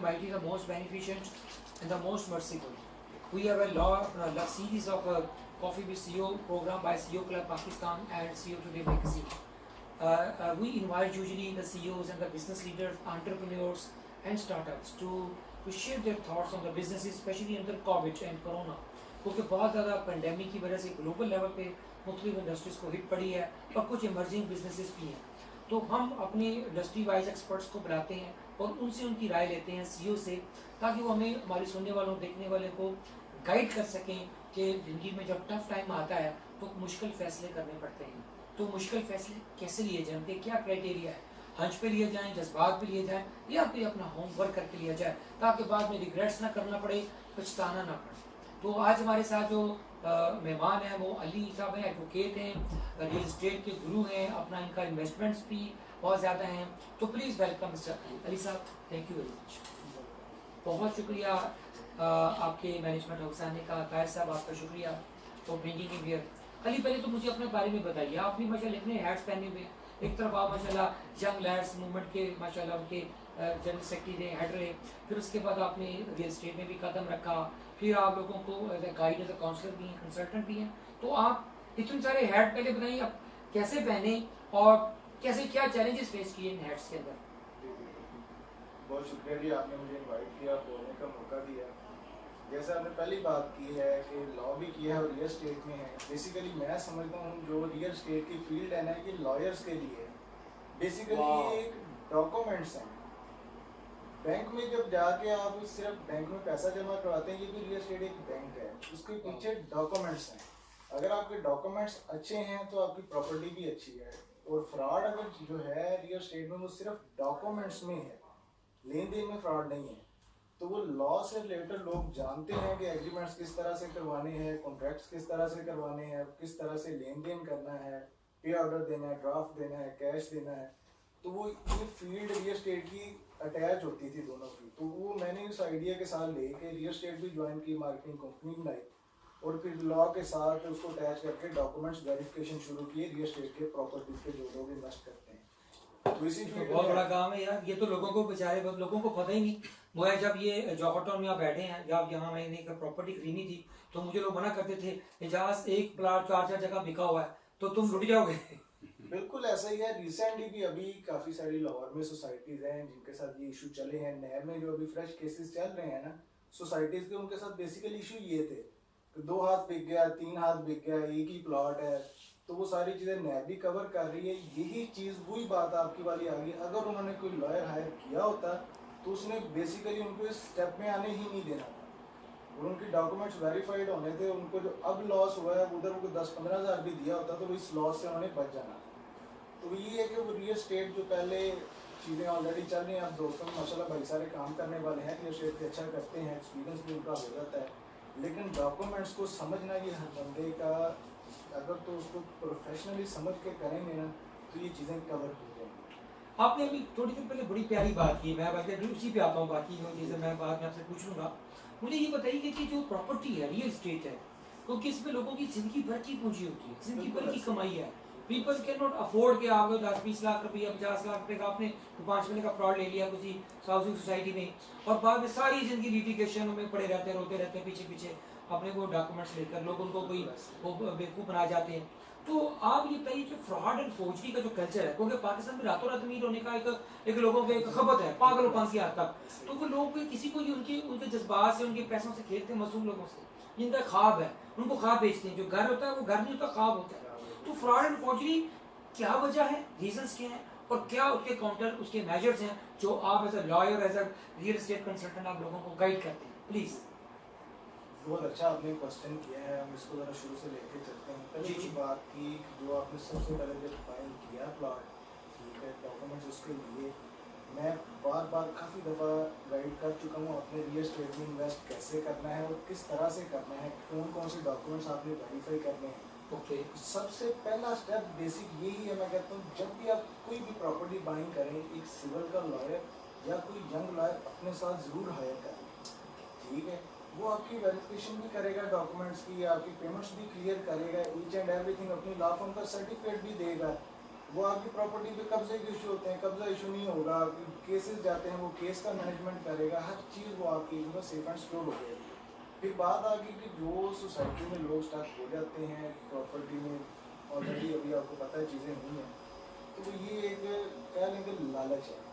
Almighty the most beneficent and the most merciful. We have a law series of Coffee with CEO program by CEO Club Pakistan and CEO Today magazine. We invite usually the CEOs and the business leaders, entrepreneurs and startups to share their thoughts on the businesses, especially under COVID and Corona. क्योंकि बहुत ज़्यादा pandemic की वजह से global level पे मुख्तलिफ industries को hit पड़ी है और कुछ इमर्जिंग बिजनेसेस भी हैं. तो हम अपने इंडस्ट्री वाइज एक्सपर्ट्स को बुलाते हैं और उनसे उनकी राय लेते हैं सीईओ से, ताकि वो हमें हमारे सुनने वालों देखने वाले को गाइड कर सकें कि ज़िंदगी में जब टफ टाइम आता है तो मुश्किल फैसले करने पड़ते हैं. तो मुश्किल फैसले कैसे लिए जाएँ, उनके क्या क्राइटेरिया है, हंच पे लिए जाएँ, जज्बात पे लिए जाएँ या फिर अपना होमवर्क करके लिया जाए, ताकि बाद में रिग्रेट्स ना करना पड़े, पछताना ना पड़े. तो आज हमारे साथ जो मेहमान हैं वो अली साहब हैं, एडवोकेट हैं, रियल इस्टेट के गुरु हैं, अपना इनका इन्वेस्टमेंट्स भी बहुत ज़्यादा हैं. तो प्लीज़ वेलकम मिस्टर अली साहब. Thank you very much. बहुत शुक्रिया आपके मैनेजमेंट हाउस आने का. ताहिर साहब आपका शुक्रिया for bringing in here. Ali पहले तो मुझे अपने बारे में बताइए. आपने माशाल्लाह इतने हैट्स पहने हुए, एक तरफ आप माशाल्लाह यंग लैड्स मूवमेंट के माशाल्लाह उनके जनरल सेक्रेटरी रहे, हेड रहे, फिर उसके बाद आपने रियल इस्टेट में भी कदम रखा, फिर आप लोगों को as a guide, as a counsellor भी हैं, कंसल्टेंट भी हैं. तो आप इतने सारे हैट पहले बताइए आप कैसे पहने और कैसे क्या चैलेंजेस फेस किए इन हैट्स के अंदर. बहुत शुक्रिया जी, आपने मुझे इनवाइट किया, बोलने का मौका दिया. जैसे आपने पहली बात की है कि लॉ भी किया है और रियल स्टेट में है. बेसिकली मैं समझता हूँ जो रियल स्टेट की फील्ड है ना, ये लॉयर्स के लिए है. बेसिकली ये एक डॉक्यूमेंट्स हैं. बैंक में जब जाके आप सिर्फ बैंक में पैसा जमा करवाते हैं, ये भी रियल स्टेट एक बैंक है, उसके पीछे डॉक्यूमेंट्स हैं. अगर आपके डॉक्यूमेंट्स अच्छे हैं तो आपकी प्रॉपर्टी भी अच्छी है. और फ्रॉड अगर जो है रियल स्टेट में वो सिर्फ डॉक्यूमेंट्स में है, लेन देन में फ्रॉड नहीं है. तो वो लॉ से रिलेटेड लोग जानते हैं कि एग्रीमेंट्स किस तरह से करवाने हैं, कॉन्ट्रैक्ट्स किस तरह से करवाने हैं, किस तरह से लेन देन करना है, पे ऑर्डर देना है, ड्राफ्ट देना है, कैश देना है. तो वो ये फील्ड रियल स्टेट की अटैच होती थी दोनों की. तो वो मैंने उस आइडिया के साथ लेके रियल स्टेट भी ज्वाइन की, मार्केटिंग कंपनी बनाई और फिर लॉ के साथ उसको अटैच करके डॉक्यूमेंट्स वेरिफिकेशन शुरू किए रियल स्टेट के प्रॉपर्टीज पे जो लोग इन्वेस्ट करते हैं. तो इसी तो बहुत बड़ा काम है यार. ये तो लोगों को बेचारे लोगों को पता ही नहीं. वो है जब ये जौहर टाउन में आप बैठे हैं, जब यहाँ मैंने एक प्रॉपर्टी खरीदनी थी तो मुझे लोग मना करते थे, इजाज एक प्लाट 4-4 जगह बिका हुआ है तो तुम लुट जाओगे. बिल्कुल ऐसा ही है. रिसेंटली भी अभी काफी सारी लाहौर में सोसाइटीज हैं जिनके साथ ये इशू चले हैं. नैब में जो अभी फ्रेश केसेस चल रहे हैं ना सोसाइटीज के, उनके साथ बेसिकली इशू ये थे कि 2 हाथ बिक गया, 3 हाथ बिक गया, एक ही प्लॉट है. तो वो सारी चीजें नैब भी कवर कर रही है. यही चीज वही बात आपकी वाली आ गई. अगर उन्होंने कोई लॉयर हायर किया होता तो उसने बेसिकली उनको इस स्टेप में आने ही नहीं देना था. और उनके डॉक्यूमेंट्स वेरीफाइड होने थे. उनको जो अब लॉस हुआ है उधर उनको 10-15 हज़ार भी दिया होता तो इस लॉस से उन्होंने बच जाना. तो ये है कि वो रियल स्टेट जो पहले चीज़ें ऑलरेडी चल रही हैं. अब दोस्तों माशाल्लाह भाई सारे काम करने वाले हैं, रियल स्टेट पे अच्छा करते हैं, एक्सपीरियंस भी उनका हो जाता है. लेकिन डॉक्यूमेंट्स को समझना ये हर बंदे का, अगर तो उसको प्रोफेशनली समझ के करेंगे ना तो ये चीज़ें कवर हो जाएंगी. आपने अभी थोड़ी देर पहले बड़ी प्यारी बात की, मैं बल्कि उसी पे आता हूँ, बाकी जो चीज़ें मैं बाद में आपसे पूछ लूँगा. मुझे ये बताइए कि जो प्रॉपर्टी है, रियल इस्टेट है, क्योंकि इसमें लोगों की जिंदगी भर की पूंजी होती है, जिंदगी भर की कमाई है. पीपल कैन नॉट अफोर्ड के आपको 10-20 लाख रुपया, 50 लाख रुपये का आपने 5 महीने का फ्रॉड ले लिया किसी हाउसिंग सोसाइटी में और बाद में सारी जिंदगी लिटिगेशन में पड़े रहते हैं, रोते रहते हैं पीछे पीछे अपने वो डॉक्यूमेंट्स लेकर. लोग उनको कोई वो बेवकूफ़ बना जाते हैं. तो आप ये बताइए जो फ्रॉड एंड फोर्जरी का जो कल्चर है, क्योंकि पाकिस्तान में रातों रात अमीर होने का एक लोगों के एक खपत है, पागलोपन की हद तक. तो वो लोग किसी को उनके जज्बात से, उनके पैसों से खेलते हैं, मासूम लोगों से जिनका ख्वाब है, उनको ख्वाब बेचते हैं. जो घर होता है वो घर नहीं होता, ख्वाब होता है. तो फ्रॉड एंड फोर्जरी क्या वजह है, रीजंस क्या हैं और क्या उसके काउंटर, उसके मेजर्स हैं जो आप as a lawyer, as a real estate consultant आप लोगों को गाइड करते हैं. प्लीज़. बहुत अच्छा आपने क्वेश्चन किया है. हम इसको ज़रा शुरू से लेके चलते हैं. पहले की बात की जो आपने सबसे पहले जब फाइल किया प्लॉट, ठीक है, डॉक्यूमेंट्स उसके लिए मैं बार बार काफ़ी दफ़ा गाइड कर चुका हूँ. अपने रियल एस्टेट में इन्वेस्ट कैसे करना है और किस तरह से करना है, कौन कौन से डॉक्यूमेंट्स आपने वेरीफाई करने हैं. ओके. सबसे पहला स्टेप बेसिक यही है. मैं कहता हूँ जब भी आप कोई भी प्रॉपर्टी बाइंग करें, एक सिविल का लॉयर या कोई यंग लॉयर अपने साथ ज़रूर हायर करें. ठीक है, वो आपकी वेरिफिकेशन भी करेगा डॉक्यूमेंट्स की, आपकी पेमेंट्स भी क्लियर करेगा, ईच एंड एवरीथिंग. अपनी लॉ फर्म का सर्टिफिकेट भी देगा. वो आपकी प्रॉपर्टी पे कब्जे के इशू होते हैं, कब्जा इशू नहीं होगा, केसेस जाते हैं, वो केस का मैनेजमेंट करेगा, हर चीज़ वो आपकी सेफ एंड सिक्योर हो जाएगी। फिर बात आ गई कि जो सोसाइटी में लोग स्टक हो जाते हैं प्रॉपर्टी में, ऑलरेडी अभी आपको पता है चीज़ें हुई हैं, तो ये एक कह लेंगे लालच है।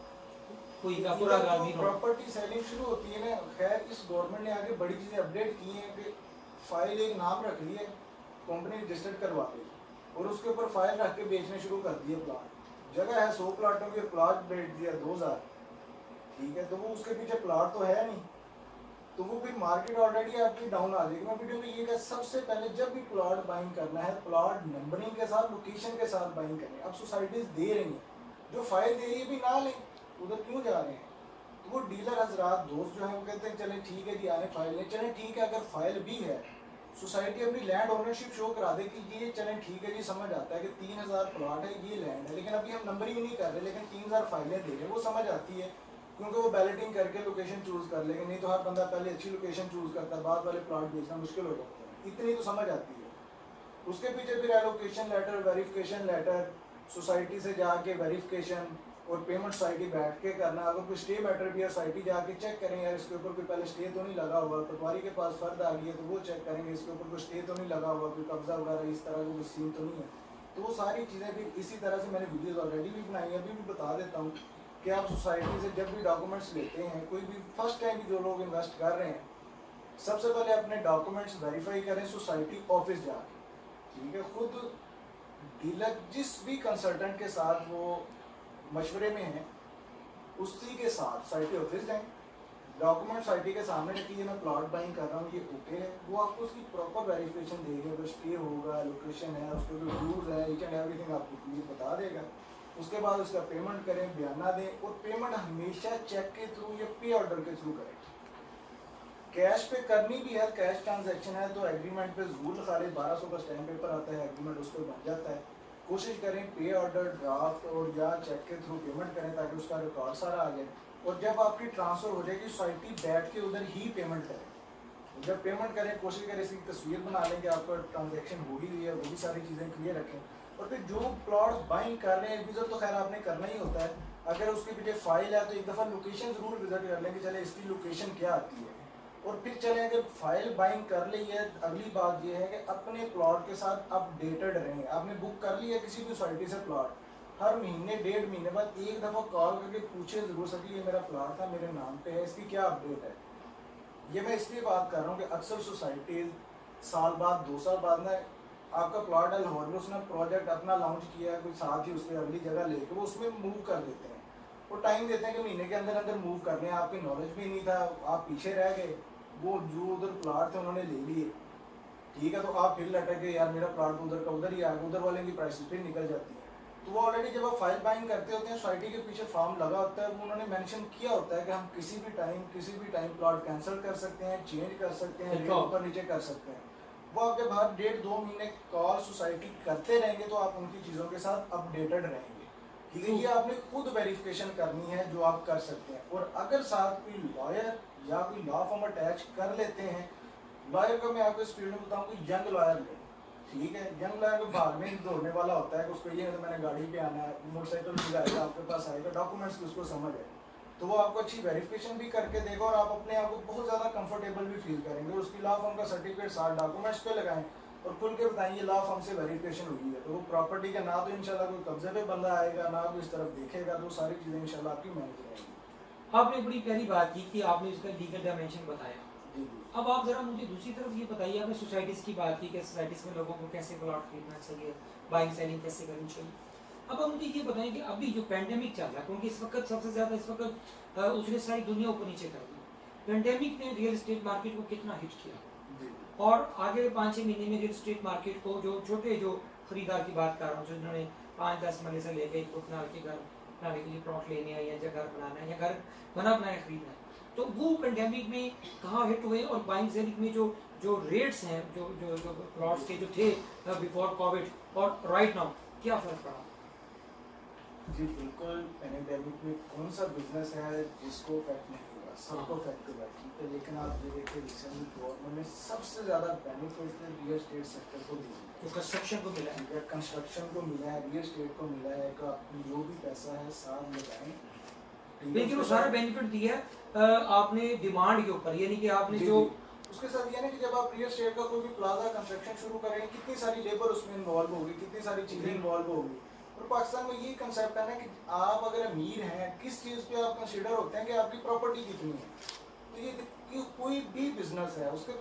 कोई पूरा आदमी प्रॉपर्टी सेलिंग शुरू होती है ना, खैर इस गवर्नमेंट ने आगे बड़ी चीज़ें अपडेट की हैं कि फाइल एक नाम रख ली है, कंपनी रजिस्टर्ड करवा दी और उसके ऊपर फाइल रख के बेचने शुरू कर दिए प्लाट। जगह है 100 प्लाटों के, प्लाट बेच दिया 2000, ठीक है, तो वो उसके पीछे प्लाट तो है नहीं, तो वो फिर मार्केट ऑलरेडी आपकी डाउन आ जाएगी। मैं वीडियो में ये कहा सबसे पहले जब भी प्लाट बाइंग करना है, प्लाट नंबरिंग के साथ, लोकेशन के साथ बाइंग करें। अब सोसाइटीज दे रही हैं, जो फाइल दे रही है भी ना लें, उधर क्यों जा रहे हैं? तो वो डीलर हजरात दोस्त जो है वो कहते हैं चले ठीक है जी आने फाइल लें, चले ठीक है, अगर फाइल भी है सोसाइटी अपनी लैंड ओनरशिप शो करा दे कि ये चलें ठीक है जी, समझ आता है कि 3000 प्लॉट है, ये लैंड है, लेकिन अभी हम नंबरिंग नहीं कर रहे, लेकिन 3000 फाइलें दे रहे हैं, वो समझ आती है क्योंकि वो बैलेटिंग करके लोकेशन चूज कर लेंगे। नहीं तो हर बंदा पहले अच्छी लोकेशन चूज करता है, बाद वाले प्लॉट बेचना मुश्किल हो जाता है, इतनी तो समझ आती है। उसके पीछे फिर allocation letter, verification letter, society से जाके वेरिफिकेशन और पेमेंट सोसाइटी बैठ के करना। अगर कोई स्टे मैटर भी है सोसाइटी जाके चेक करें यार इसके ऊपर कोई पहले स्टे तो नहीं लगा हुआ, पटवारी के पास फर्द आ गई है तो वो चेक करेंगे इसके ऊपर कोई स्टे तो नहीं लगा हुआ, कोई कब्जा वगैरह इस तरह का कोई सीन तो नहीं है। तो वो सारी चीज़ें भी इसी तरह से मैंने वीडियोस ऑलरेडी भी बनाई है, अभी भी बता देता हूँ कि आप सोसाइटी से जब भी डॉक्यूमेंट्स लेते हैं, कोई भी फर्स्ट टाइम जो लोग इन्वेस्ट कर रहे हैं, सबसे पहले अपने डॉक्यूमेंट्स वेरीफाई करें सोसाइटी ऑफिस जाके, ठीक है। खुद डीलर जिस भी कंसल्टेंट के साथ वो मशवरे में है उसी के साथ सोसाइटी ऑफिस जाएं, डॉक्यूमेंट सोसाइटी के सामने रखिए, मैं प्लॉट बाइंग कर रहा हूँ, ये ओके है, वो आपको उसकी प्रॉपर वेरिफिकेशन देंगे, अगर स्टे होगा, लोकेशन है, उसके जो रूल्स है, ईच एंड एवरीथिंग आपको क्लियर बता देगा। उसके बाद उसका पेमेंट करें, बयाना दें, और पेमेंट हमेशा चेक के थ्रू या पे ऑर्डर के थ्रू करें। कैश पे करनी भी है, कैश ट्रांजैक्शन है तो एग्रीमेंट पे जरूर लिखा लें, 1200 का स्टैम्प पेपर आता है, एग्रीमेंट उस पर बन जाता है। कोशिश करें पे ऑर्डर, ड्राफ्ट और या चेक के थ्रू पेमेंट करें ताकि उसका रिकॉर्ड सारा आ जाए। और जब आपकी ट्रांसफ़र हो जाएगी सोसाइटी बैठ के उधर ही पेमेंट करें। जब पेमेंट करें कोशिश करें इसकी तस्वीर बना लें कि आपका ट्रांजैक्शन हो ही रही है, वो भी सारी चीज़ें क्लियर रखें। और फिर जो प्लॉट बाइंग कर रहे हैं विजिट तो खैर आपने करना ही होता है, अगर उसके पीछे फाइल है तो एक दफ़ा लोकेशन ज़रूर विजिट कर लें कि चले इसकी लोकेशन क्या आती है। और फिर चलें अगर फाइल बाइंग कर ली है, अगली बात यह है कि अपने प्लॉट के साथ अपडेटेड रहें। आपने बुक कर लिया किसी भी सोसाइटी से प्लॉट, हर महीने 1.5 महीने बाद एक दफ़ा कॉल करके पूछे ज़रूर सके ये मेरा प्लॉट था, मेरे नाम पे है, इसकी क्या अपडेट है। ये मैं इसलिए बात कर रहा हूँ कि अक्सर सोसाइटीज़ साल बाद 2 साल बाद ना आपका प्लॉट है लाहौर में, उसने प्रोजेक्ट अपना लॉन्च किया, कोई साथ ही उसके अगली जगह लेके वो उसमें मूव कर देते हैं, वो टाइम देते हैं कि महीने के अंदर अंदर मूव करने, आपकी नॉलेज भी नहीं था, आप पीछे रह गए, वो जो उधर प्लाट थे उन्होंने ले लिए, ठीक है, तो आप फिर लटक गए यार मेरा प्लाट उधर का उधर ही आ गया, उधर वाले की प्राइस फिर निकल जाती है। तो वो ऑलरेडी जब आप फाइल बाइंग करते होते हैं सोसाइटी के पीछे फॉर्म लगा होता है, वो उन्होंने मेंशन किया होता है कि हम किसी भी टाइम प्लॉट कैंसिल कर सकते हैं, चेंज कर सकते हैं, रेट ऊपर नीचे कर सकते हैं। वो आपके बाहर 1.5-2 महीने कॉल सोसाइटी करते रहेंगे तो आप उनकी चीज़ों के साथ अपडेटेड रहेंगे, ठीक है। ये आपने खुद वेरिफिकेशन करनी है जो आप कर सकते हैं। और अगर साथ कोई लॉयर या कोई लॉ फॉर्म अटैच कर लेते हैं, लॉयर को मैं आपको इस फील्ड में बताऊँ कि यंग लॉयर लें, ठीक है। यंग लॉयर को भागने दौड़ने वाला होता है कि उसको ये है तो मैंने गाड़ी पे आना है, मोटरसाइकिल भी आएगा आपके पास आएगा, डॉक्यूमेंट्स की उसको समझ है, तो वो आपको अच्छी वेरिफिकेशन भी करके देगा और आप अपने आप को बहुत ज़्यादा कंफर्टेबल भी फील करेंगे। उसकी लॉ फॉर्म का सर्टिफिकेट साथ डॉक्यूमेंट्स पे लगाएं और खुल के बताएं ये लॉ फॉर्म से वेरिफिकेशन हुई है, तो वो प्रॉपर्टी का ना तो इंशाल्लाह कोई कब्जे पे बंदा आएगा, ना कोई इस तरफ देखेगा, तो सारी चीज़ें इंशाल्लाह आपकी मैनेज रहेंगी। आपने बड़ी प्यारी बात की कि आपने इसका लीगल डायमेंशन बताया। अब आप जरा मुझे दूसरी तरफ ये बताइए, आपने सोसाइटीज़ की बात की कि सोसाइटीज़ में लोगों को कैसे प्लॉट खरीदना चाहिए, बाइंग सेलिंग कैसे करनी चाहिए। अब आप मुझे ये बताएं कि अभी जो पैंडेमिक चल रहा है, क्योंकि इस वक्त सबसे ज़्यादा इस वक्त उसने सारी दुनिया ऊपर नीचे कर दी, पैंडेमिक ने रियल इस्टेट मार्केट को कितना हिट किया और आगे 5-6 महीने में रियल इस्टेट मार्केट को जो छोटे जो खरीदार की बात कर रहा हूँ, जो जिन्होंने 5-10 महीने से लेकर एक रुकनाल के घर बनाने के लिए प्लॉट लेने हैं या घर बनाना है या घर बना बनाया खरीदना है, तो वो पेंडेमिक में कहाँ हिट हुए और बाइंग सेलिंग में जो जो रेट्स हैं जो जो जो प्लॉट्स के जो थे बिफोर कोविड और राइट नाउ क्या फ़र्क पड़ा? जी बिल्कुल, पेंडेमिक में कौन सा बिजनेस है जिसको इफेक्ट नहीं हुआ। होगा, सबको इफेक्ट होगा, ठीक है, लेकिन आप ये देखिए रिसेंटली गवर्नमेंट ने सबसे ज़्यादा बेनिफिट रियल एस्टेट सेक्टर को दी है। तो कंस्ट्रक्शन को मिला है, ठीक है, कंस्ट्रक्शन को मिला है, रियल एस्टेट को मिला है कि आप जो भी पैसा है साथ लगाएं। लेकिन वो सारा बेनिफिट दिया है आपने डिमांड के ऊपर, यानी कि आपने जी, जो जी। उसके साथ ये ना कि जब आप रियल एस्टेट का कोई भी प्लाजा कंस्ट्रक्शन शुरू करेंगे, कितनी सारी लेबर उसमें इन्वॉल्व होगी, कितनी सारी चीज़ें इन्वॉल्व होगी। और पाकिस्तान में यही कंसेप्ट है ना कि आप अगर अमीर हैं, किस चीज़ पे आप कंसीडर होते हैं कि आपकी प्रॉपर्टी कितनी है। तो ये कि कोई भी बिजनेस है उसके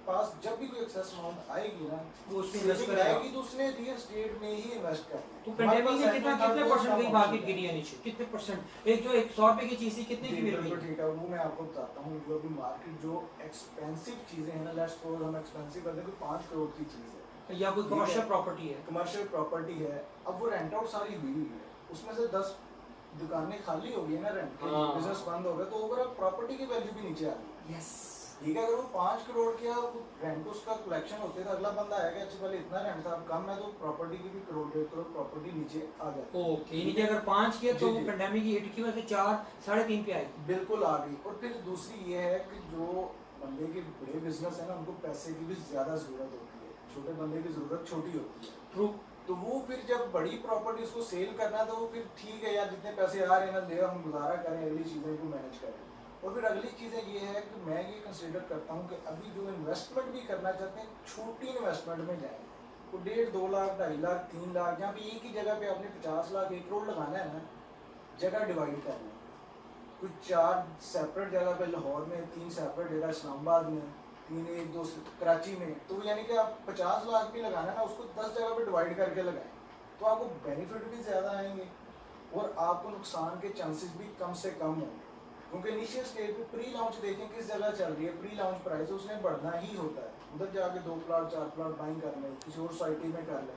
पास जब भी कोई एक्सेस अमाउंट आएगी ना, वो उसमें सेविंग इन्वेस्ट करेगा। आएगी तो उसने रियल एस्टेट में ही इन्वेस्ट करना है। तो हमारे पेंडेमिक पास में कितना segment कितने बहुत परसेंट कम की मार्केट option गिरी है। है नीचे, कितने परसेंट? एक जो 100 रुपए की चीज थी कितने की जी, मिल रही बिल्कुल है? ठीक है, वो मैं आपको बताता हूँ। जो अभी मार्केट जो एक्सपेंसिव चीजें हैं ना, लेट्स सपोज हम एक्सपेंसिव करते हैं, कोई 5 करोड़ की चीज है या कोई ठीक है। कमर्शियल प्रॉपर्टी है, कमर्शियल प्रॉपर्टी है, अब वो रेंट आउट सारी हुई हुई है, उसमें से 10 दुकानें खाली हो गई है ना रेंट के, हाँ। बिजनेस बंद हो गया, तो ओवरऑल प्रॉपर्टी की वैल्यू भी नीचे आ गई। यस, ठीक है, अगर वो 5 करोड़ का रेंट उसका कलेक्शन होते तो अगला बंदा आएगा, अच्छा पहले इतना रेंट था, अब कम है, तो प्रॉपर्टी की भी करोड़ 1.5 करोड़ प्रॉपर्टी नीचे आ जाती है। ओके, यानी कि अगर 5 किया तो जी, जी। पेंडेमिक की हिट की वजह से 4 3.5 पे आएगी। बिल्कुल आ गई। और फिर दूसरी ये है कि जो बंदे के बड़े बिजनेस है ना, उनको पैसे की भी ज्यादा जरूरत होती है, छोटे बंदे की जरूरत छोटी होती है। ट्रू। तो वो फिर जब बड़ी प्रॉपर्टी उसको सेल करना है, तो वो फिर ठीक है यार, जितने पैसे आ रहे हैं ना, ले हम गुजारा करें, अगली चीज़ें को मैनेज करें। और फिर अगली चीज़ें ये है कि मैं ये कंसिडर करता हूँ कि अभी जो इन्वेस्टमेंट भी करना चाहते हैं, छोटी इन्वेस्टमेंट में जाएं। तो 1.5 2 लाख 2.5 लाख 3 लाख, जहाँ पे एक ही जगह पे आपने 50 लाख 1 करोड़ लगाना है ना, जगह डिवाइड करना है। कुछ 4 सेपरेट जगह पे लाहौर में, 3 सेपरेट जगह इस्लामाबाद में, 3 1 2 कराची में, तो यानी कि आप 50 लाख भी लगाना ना, उसको 10 जगह पे डिवाइड करके लगाएं, तो आपको बेनिफिट भी ज़्यादा आएंगे और आपको नुकसान के चांसेस भी कम से कम होंगे। क्योंकि इनिशियल स्टेज पे प्री लॉन्च देखें किस जगह चल रही है, प्री लॉन्च प्राइस उसने बढ़ना ही होता है, उधर जाके 2 प्लॉट 4 प्लॉट बाइंग कर लें, किसी और सोसाइटी में कर लें।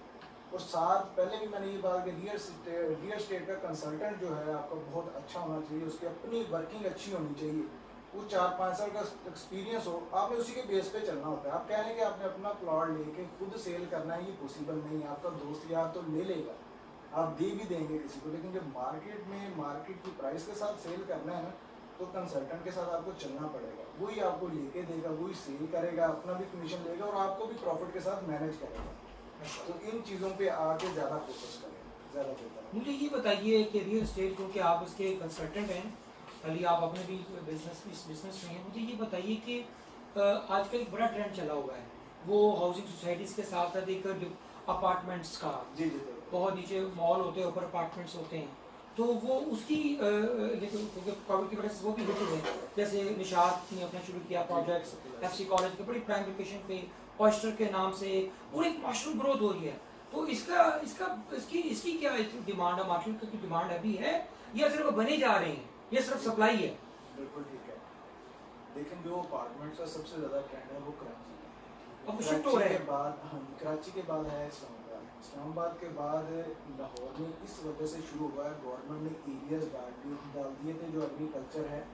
और साथ पहले भी मैंने ये बात कि रियल एस्टेट का कंसल्टेंट जो है आपका बहुत अच्छा होना चाहिए, उसकी अपनी वर्किंग अच्छी होनी चाहिए, वो 4-5 साल का एक्सपीरियंस हो, आपने उसी के बेस पे चलना होता है। आप कह लें कि आपने अपना प्लॉट लेके खुद सेल करना है, ये पॉसिबल नहीं है। आपका दोस्त यार तो ले लेगा, आप दे भी देंगे किसी को, लेकिन जब मार्केट में मार्केट की प्राइस के साथ सेल करना है ना, तो कंसल्टेंट के साथ आपको चलना पड़ेगा, वही आपको लेके देगा, वही सेल करेगा, अपना भी कमीशन लेगा और आपको भी प्रॉफिट के साथ मैनेज करेगा। तो इन चीज़ों पे आके ज़्यादा फोकस करें, ज़्यादा बेहतर है। मुझे ये बताइए कि रियल एस्टेट, क्योंकि आप उसके कंसल्टेंट हैं, खाली आप अपने भी इस बिजनेस में हैं, मुझे ये बताइए कि आजकल एक बड़ा ट्रेंड चला हुआ है, वो हाउसिंग सोसाइटीज़ के साथ साथ एक अपार्टमेंट्स का, जी जी बिल्कुल। बहुत नीचे मॉल होते हैं, ऊपर अपार्टमेंट्स होते हैं, तो वो उसकी क्योंकि कोविड की वजह से वो भी हिट हुए, जैसे निशात ने अपना शुरू किया प्रोजेक्ट्स, FC कॉलेज के बड़ी प्राइम लोकेशन पे, ऑयस्टर के नाम से पूरी मशरूम ग्रोथ हो रही है। तो इसकी क्या डिमांड है, मार्केट की डिमांड अभी है या सिर्फ बने जा रहे हैं, ये सिर्फ सप्लाई है? बिल्कुल ठीक है, लेकिन जो अपार्टमेंट्स का सबसे ज़्यादा ट्रेंड है वो कराची है। अब वो शिफ्ट हो रहे हैं। हाँ, कराची के बाद है इस्लामाबाद, इस्लामाबाद के बाद लाहौर में इस वजह से शुरू हुआ है, गवर्नमेंट ने एरियाज डाल दिए थे जो एग्रीकल्चर है,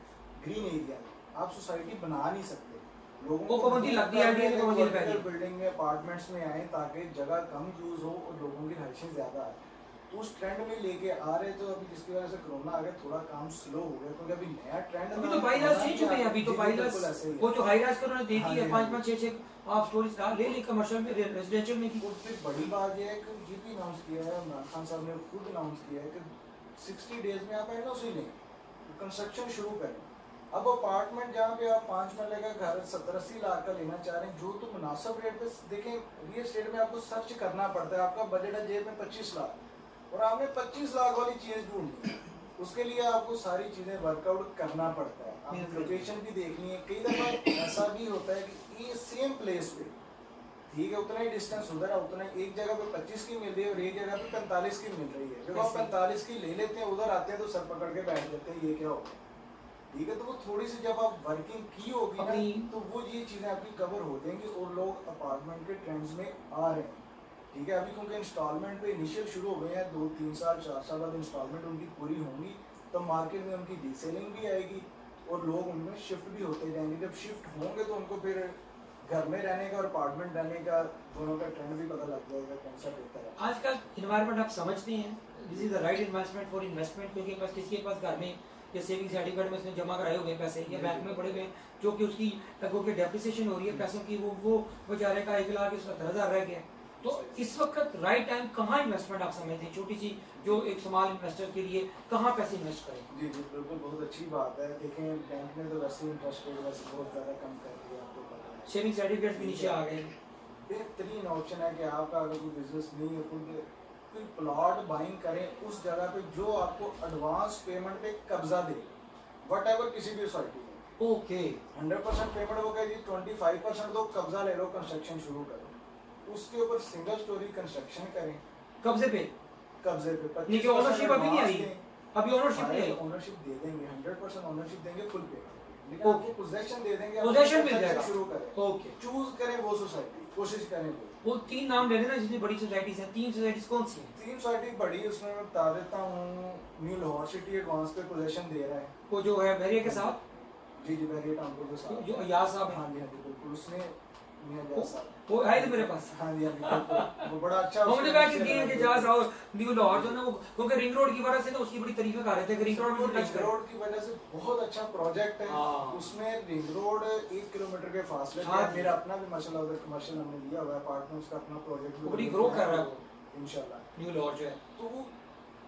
ग्रीन एरिया में आप सोसाइटी बना नहीं सकते, लोगों वो पाबंदी लग गई है, पाबंदी लग गई। बिल्डिंग में अपार्टमेंट्स में आए ताकि जगह कम यूज हो और लोगों की रहायशें ज़्यादा आए। तो उस ट्रेंड में लेके आ रहे, तो अभी जिसकी वजह से कोरोना आ गया, थोड़ा काम स्लो हो गया, क्योंकि अभी नया ट्रेंड अभी तो बाईलास चेंज हो गए हैं, अभी तो बाईलास वो जो हाई राइज का उन्होंने दे दी है, 5-5 6-6 आप स्टोरीज ले ली कमर्शियल में, रेजिडेंशियल में की। और फिर बड़ी बात यह है कि ये भी अनाउंस किया है, इमरान खान साहब ने खुद अनाउंस किया है कि 60 डेज में आप एनओसी लें, कंस्ट्रक्शन शुरू करें। अब अपार्टमेंट जहाँ पे आप 5 मरले का घर 70-80 लाख का लेना चाह रहे हैं, जो तो मुनासिब रेट पे देखें, रियल एस्टेट में आपको सर्च करना पड़ता है, आपका बजट है जेब में 25 लाख और आपने 25 लाख वाली चीज़ ढूंढनी है, उसके लिए आपको सारी चीज़ें वर्कआउट करना पड़ता है, आपको लोकेशन भी देखनी है। कई दफ़ा ऐसा भी होता है कि ये सेम प्लेस पे ठीक है, उतना ही डिस्टेंस उधर है, उतना ही एक जगह पे 25 की मिल रही है और एक जगह पे 45 की मिल रही है। जब आप 45 की ले लेते हैं, उधर आते हैं तो सर पकड़ के बैठ जाते हैं, ये क्या हो गया, ठीक है। तो वो थोड़ी सी जब आप वर्किंग की होगी ना, तो वो ये चीज़ें आपकी कवर हो जाएंगी और लोग अपार्टमेंट के ट्रेंड्स में आ रहे हैं, ठीक है। अभी क्योंकि इंस्टॉलमेंट पे इनिशियल शुरू हो गए हैं, 2-3 साल 4 साल बाद इंस्टॉलमेंट उनकी पूरी होंगी, तो मार्केट में उनकी रीसेलिंग भी आएगी और लोग उनमें शिफ्ट भी होते जाएंगे। जब शिफ्ट होंगे तो उनको फिर घर में रहने का और अपार्टमेंट रहने का दोनों का ट्रेंड भी पता लग जाएगा कौन सा बेहतर है। आजकल इन्वायरमेंट आप समझते हैं, this is the right investment for investment, क्योंकि बस किसी के पास घर में या सेविंग सर्टिफिकेट में उसने जमा कराए हुए हैं पैसे या बैंक में पड़े हुए हैं, जो कि उसकी क्योंकि डेप्रिसिएशन हो रही है पैसों की, वो बेचारे का 1,70,000 रह गया। तो इस वक्त राइट टाइम कहाँ इन्वेस्टमेंट आप समझते हैं, छोटी सी जो एक स्मॉल इन्वेस्टर के लिए कहाँ पैसे इन्वेस्ट करें? जी जी बिल्कुल, बहुत अच्छी बात है। देखें बैंक ने तो वैसे इंटरेस्ट रेट वैसे बहुत ज़्यादा कम कर दिया, आपको पता है। सेविंग सर्टिफिकेट भी नीचे आ गए। बेहतरीन ऑप्शन है कि आपका अगर कोई बिजनेस नहीं है, कोई प्लॉट बाइंग करें उस जगह पे जो आपको एडवांस पेमेंट पे कब्जा दे, वट एवर किसी भी सोसाइटी में। ओके 100% पेमेंट वो कहे जी 25% दो, कब्जा ले लो, कंस्ट्रक्शन शुरू करो। उसके ऊपर सिंगल स्टोरी कंस्ट्रक्शन करें कब्जे पे, कब्जे पे। लेकिन ओनरशिप अभी नहीं आई, अभी ओनरशिप नहीं आई। ओनरशिप दे देंगे, 100% ओनरशिप देंगे, फुल पेमेंट, लेकिन Okay. आपको पोजेशन दे देंगे, पोजेशन मिल construction जाएगा। शुरू करें। ओके चूज करें वो सोसाइटी, कोशिश करें वो 3 नाम ले लेना जितनी बड़ी सोसाइटीज हैं, 3 सोसाइटीज कौन सी हैं? 3 सोसाइटी बड़ी, उसमें मैं बता देता हूँ। न्यू लाहौर सिटी एडवांस पे पोजेशन दे रहा है। वो जो है बहरिया के साथ, जी जी बैरियर टाउन के साथ जो अयाज साहब हैं, हाँ जी हाँ जी बिल्कुल, उसने मियां जाज साहब, वो आए थे मेरे पास। हाँ जी हाँ जी बिल्कुल, वो बड़ा अच्छा वो मुझे उसने कहा कि अच्छे दिए कि लगा। जहाज आओ न्यू लाहौर जो ना वो, क्योंकि रिंग रोड की वजह से ना उसकी बड़ी तारीफें कर रहे थे कि रिंग रोड में टच रिंग करो। रोड की वजह से बहुत अच्छा प्रोजेक्ट है। हाँ। उसमें रिंग रोड 1 किलोमीटर के फासले पे हाँ है। जी। मेरा अपना भी माशाल्लाह उधर कमर्शियल हमने लिया हुआ है, अपार्टमेंट्स का अपना प्रोजेक्ट वो बड़ी ग्रो कर रहा है वो इंशाल्लाह। न्यू लाहौर जो है। तो वो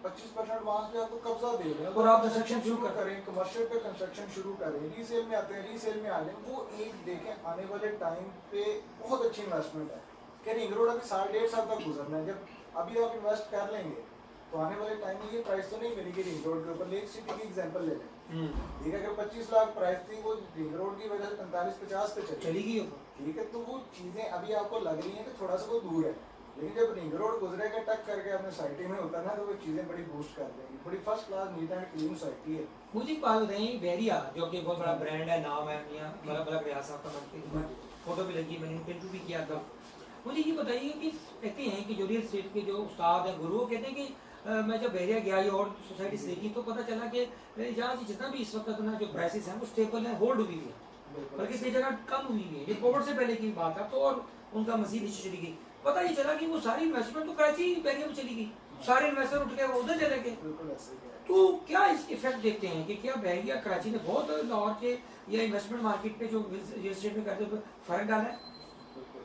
25% वहाँ पे आपको कब्जा दे रहे हैं, और आप कंस्ट्रक्शन शुरू करें, कमर्शियल पे कंस्ट्रक्शन शुरू करें, रीसेल में आते हैं, रीसेल में आ जाए। वो एक देखें आने वाले टाइम पे बहुत अच्छी इन्वेस्टमेंट है कि रिंग रोड अभी 1.5 साल तक गुजरना है। जब अभी आप इन्वेस्ट कर लेंगे तो आने वाले टाइम में ये प्राइस तो नहीं मिलेगी रिंग रोड के ऊपर। लेक सिटी की एग्जांपल ले लें, ठीक है, अगर 25 लाख प्राइस थी, वो रिंग रोड की वजह से 45-50 पे चली गई वो। ठीक है। तो वो चीज़ें अभी आपको लग रही हैं कि थोड़ा सा वो दूर है, लेकिन जब रिंग रोड गुजरेगा टक करके अपने सोसाइटी में उतरना, तो वो चीज़ें बड़ी बूस्ट कर देंगी। बड़ी first class neat and clean society है। मुझे एक बात बताइए, बहरिया जो कि बहुत बड़ा ब्रांड है, नाम है, मियां बड़ा बड़ा रियाज साहब का बनते, फोटो भी लगी, मैंने इंटरव्यू भी किया था। मुझे ये बताइए कि कहते हैं कि जो रियल एस्टेट के जो उस्ताद हैं, गुरु, वो कहते हैं कि मैं जब बहरिया गया या और सोसाइटी से देखी तो पता चला कि यहाँ से जितना भी इस वक्त ना जो प्राइसेस हैं वो स्टेबल है, होल्ड हुई है, बल्कि कई जगह कम हुई है। ये कोविड से पहले की बात है, तो और उनका मजीद नीचे चली गई। पता ही चला कि वो सारी इन्वेस्टमेंट तो कराची बहरिया में चली गई, सारे इन्वेस्टर उठ के वो उधर चले गए। बिल्कुल ऐसे ही है। तो क्या इस इफेक्ट देखते हैं कि क्या बहरिया कराची ने बहुत लाहौर के या इन्वेस्टमेंट मार्केट पे जो रियल एस्टेट में करते हुए फर्क डाला है? बिल्कुल।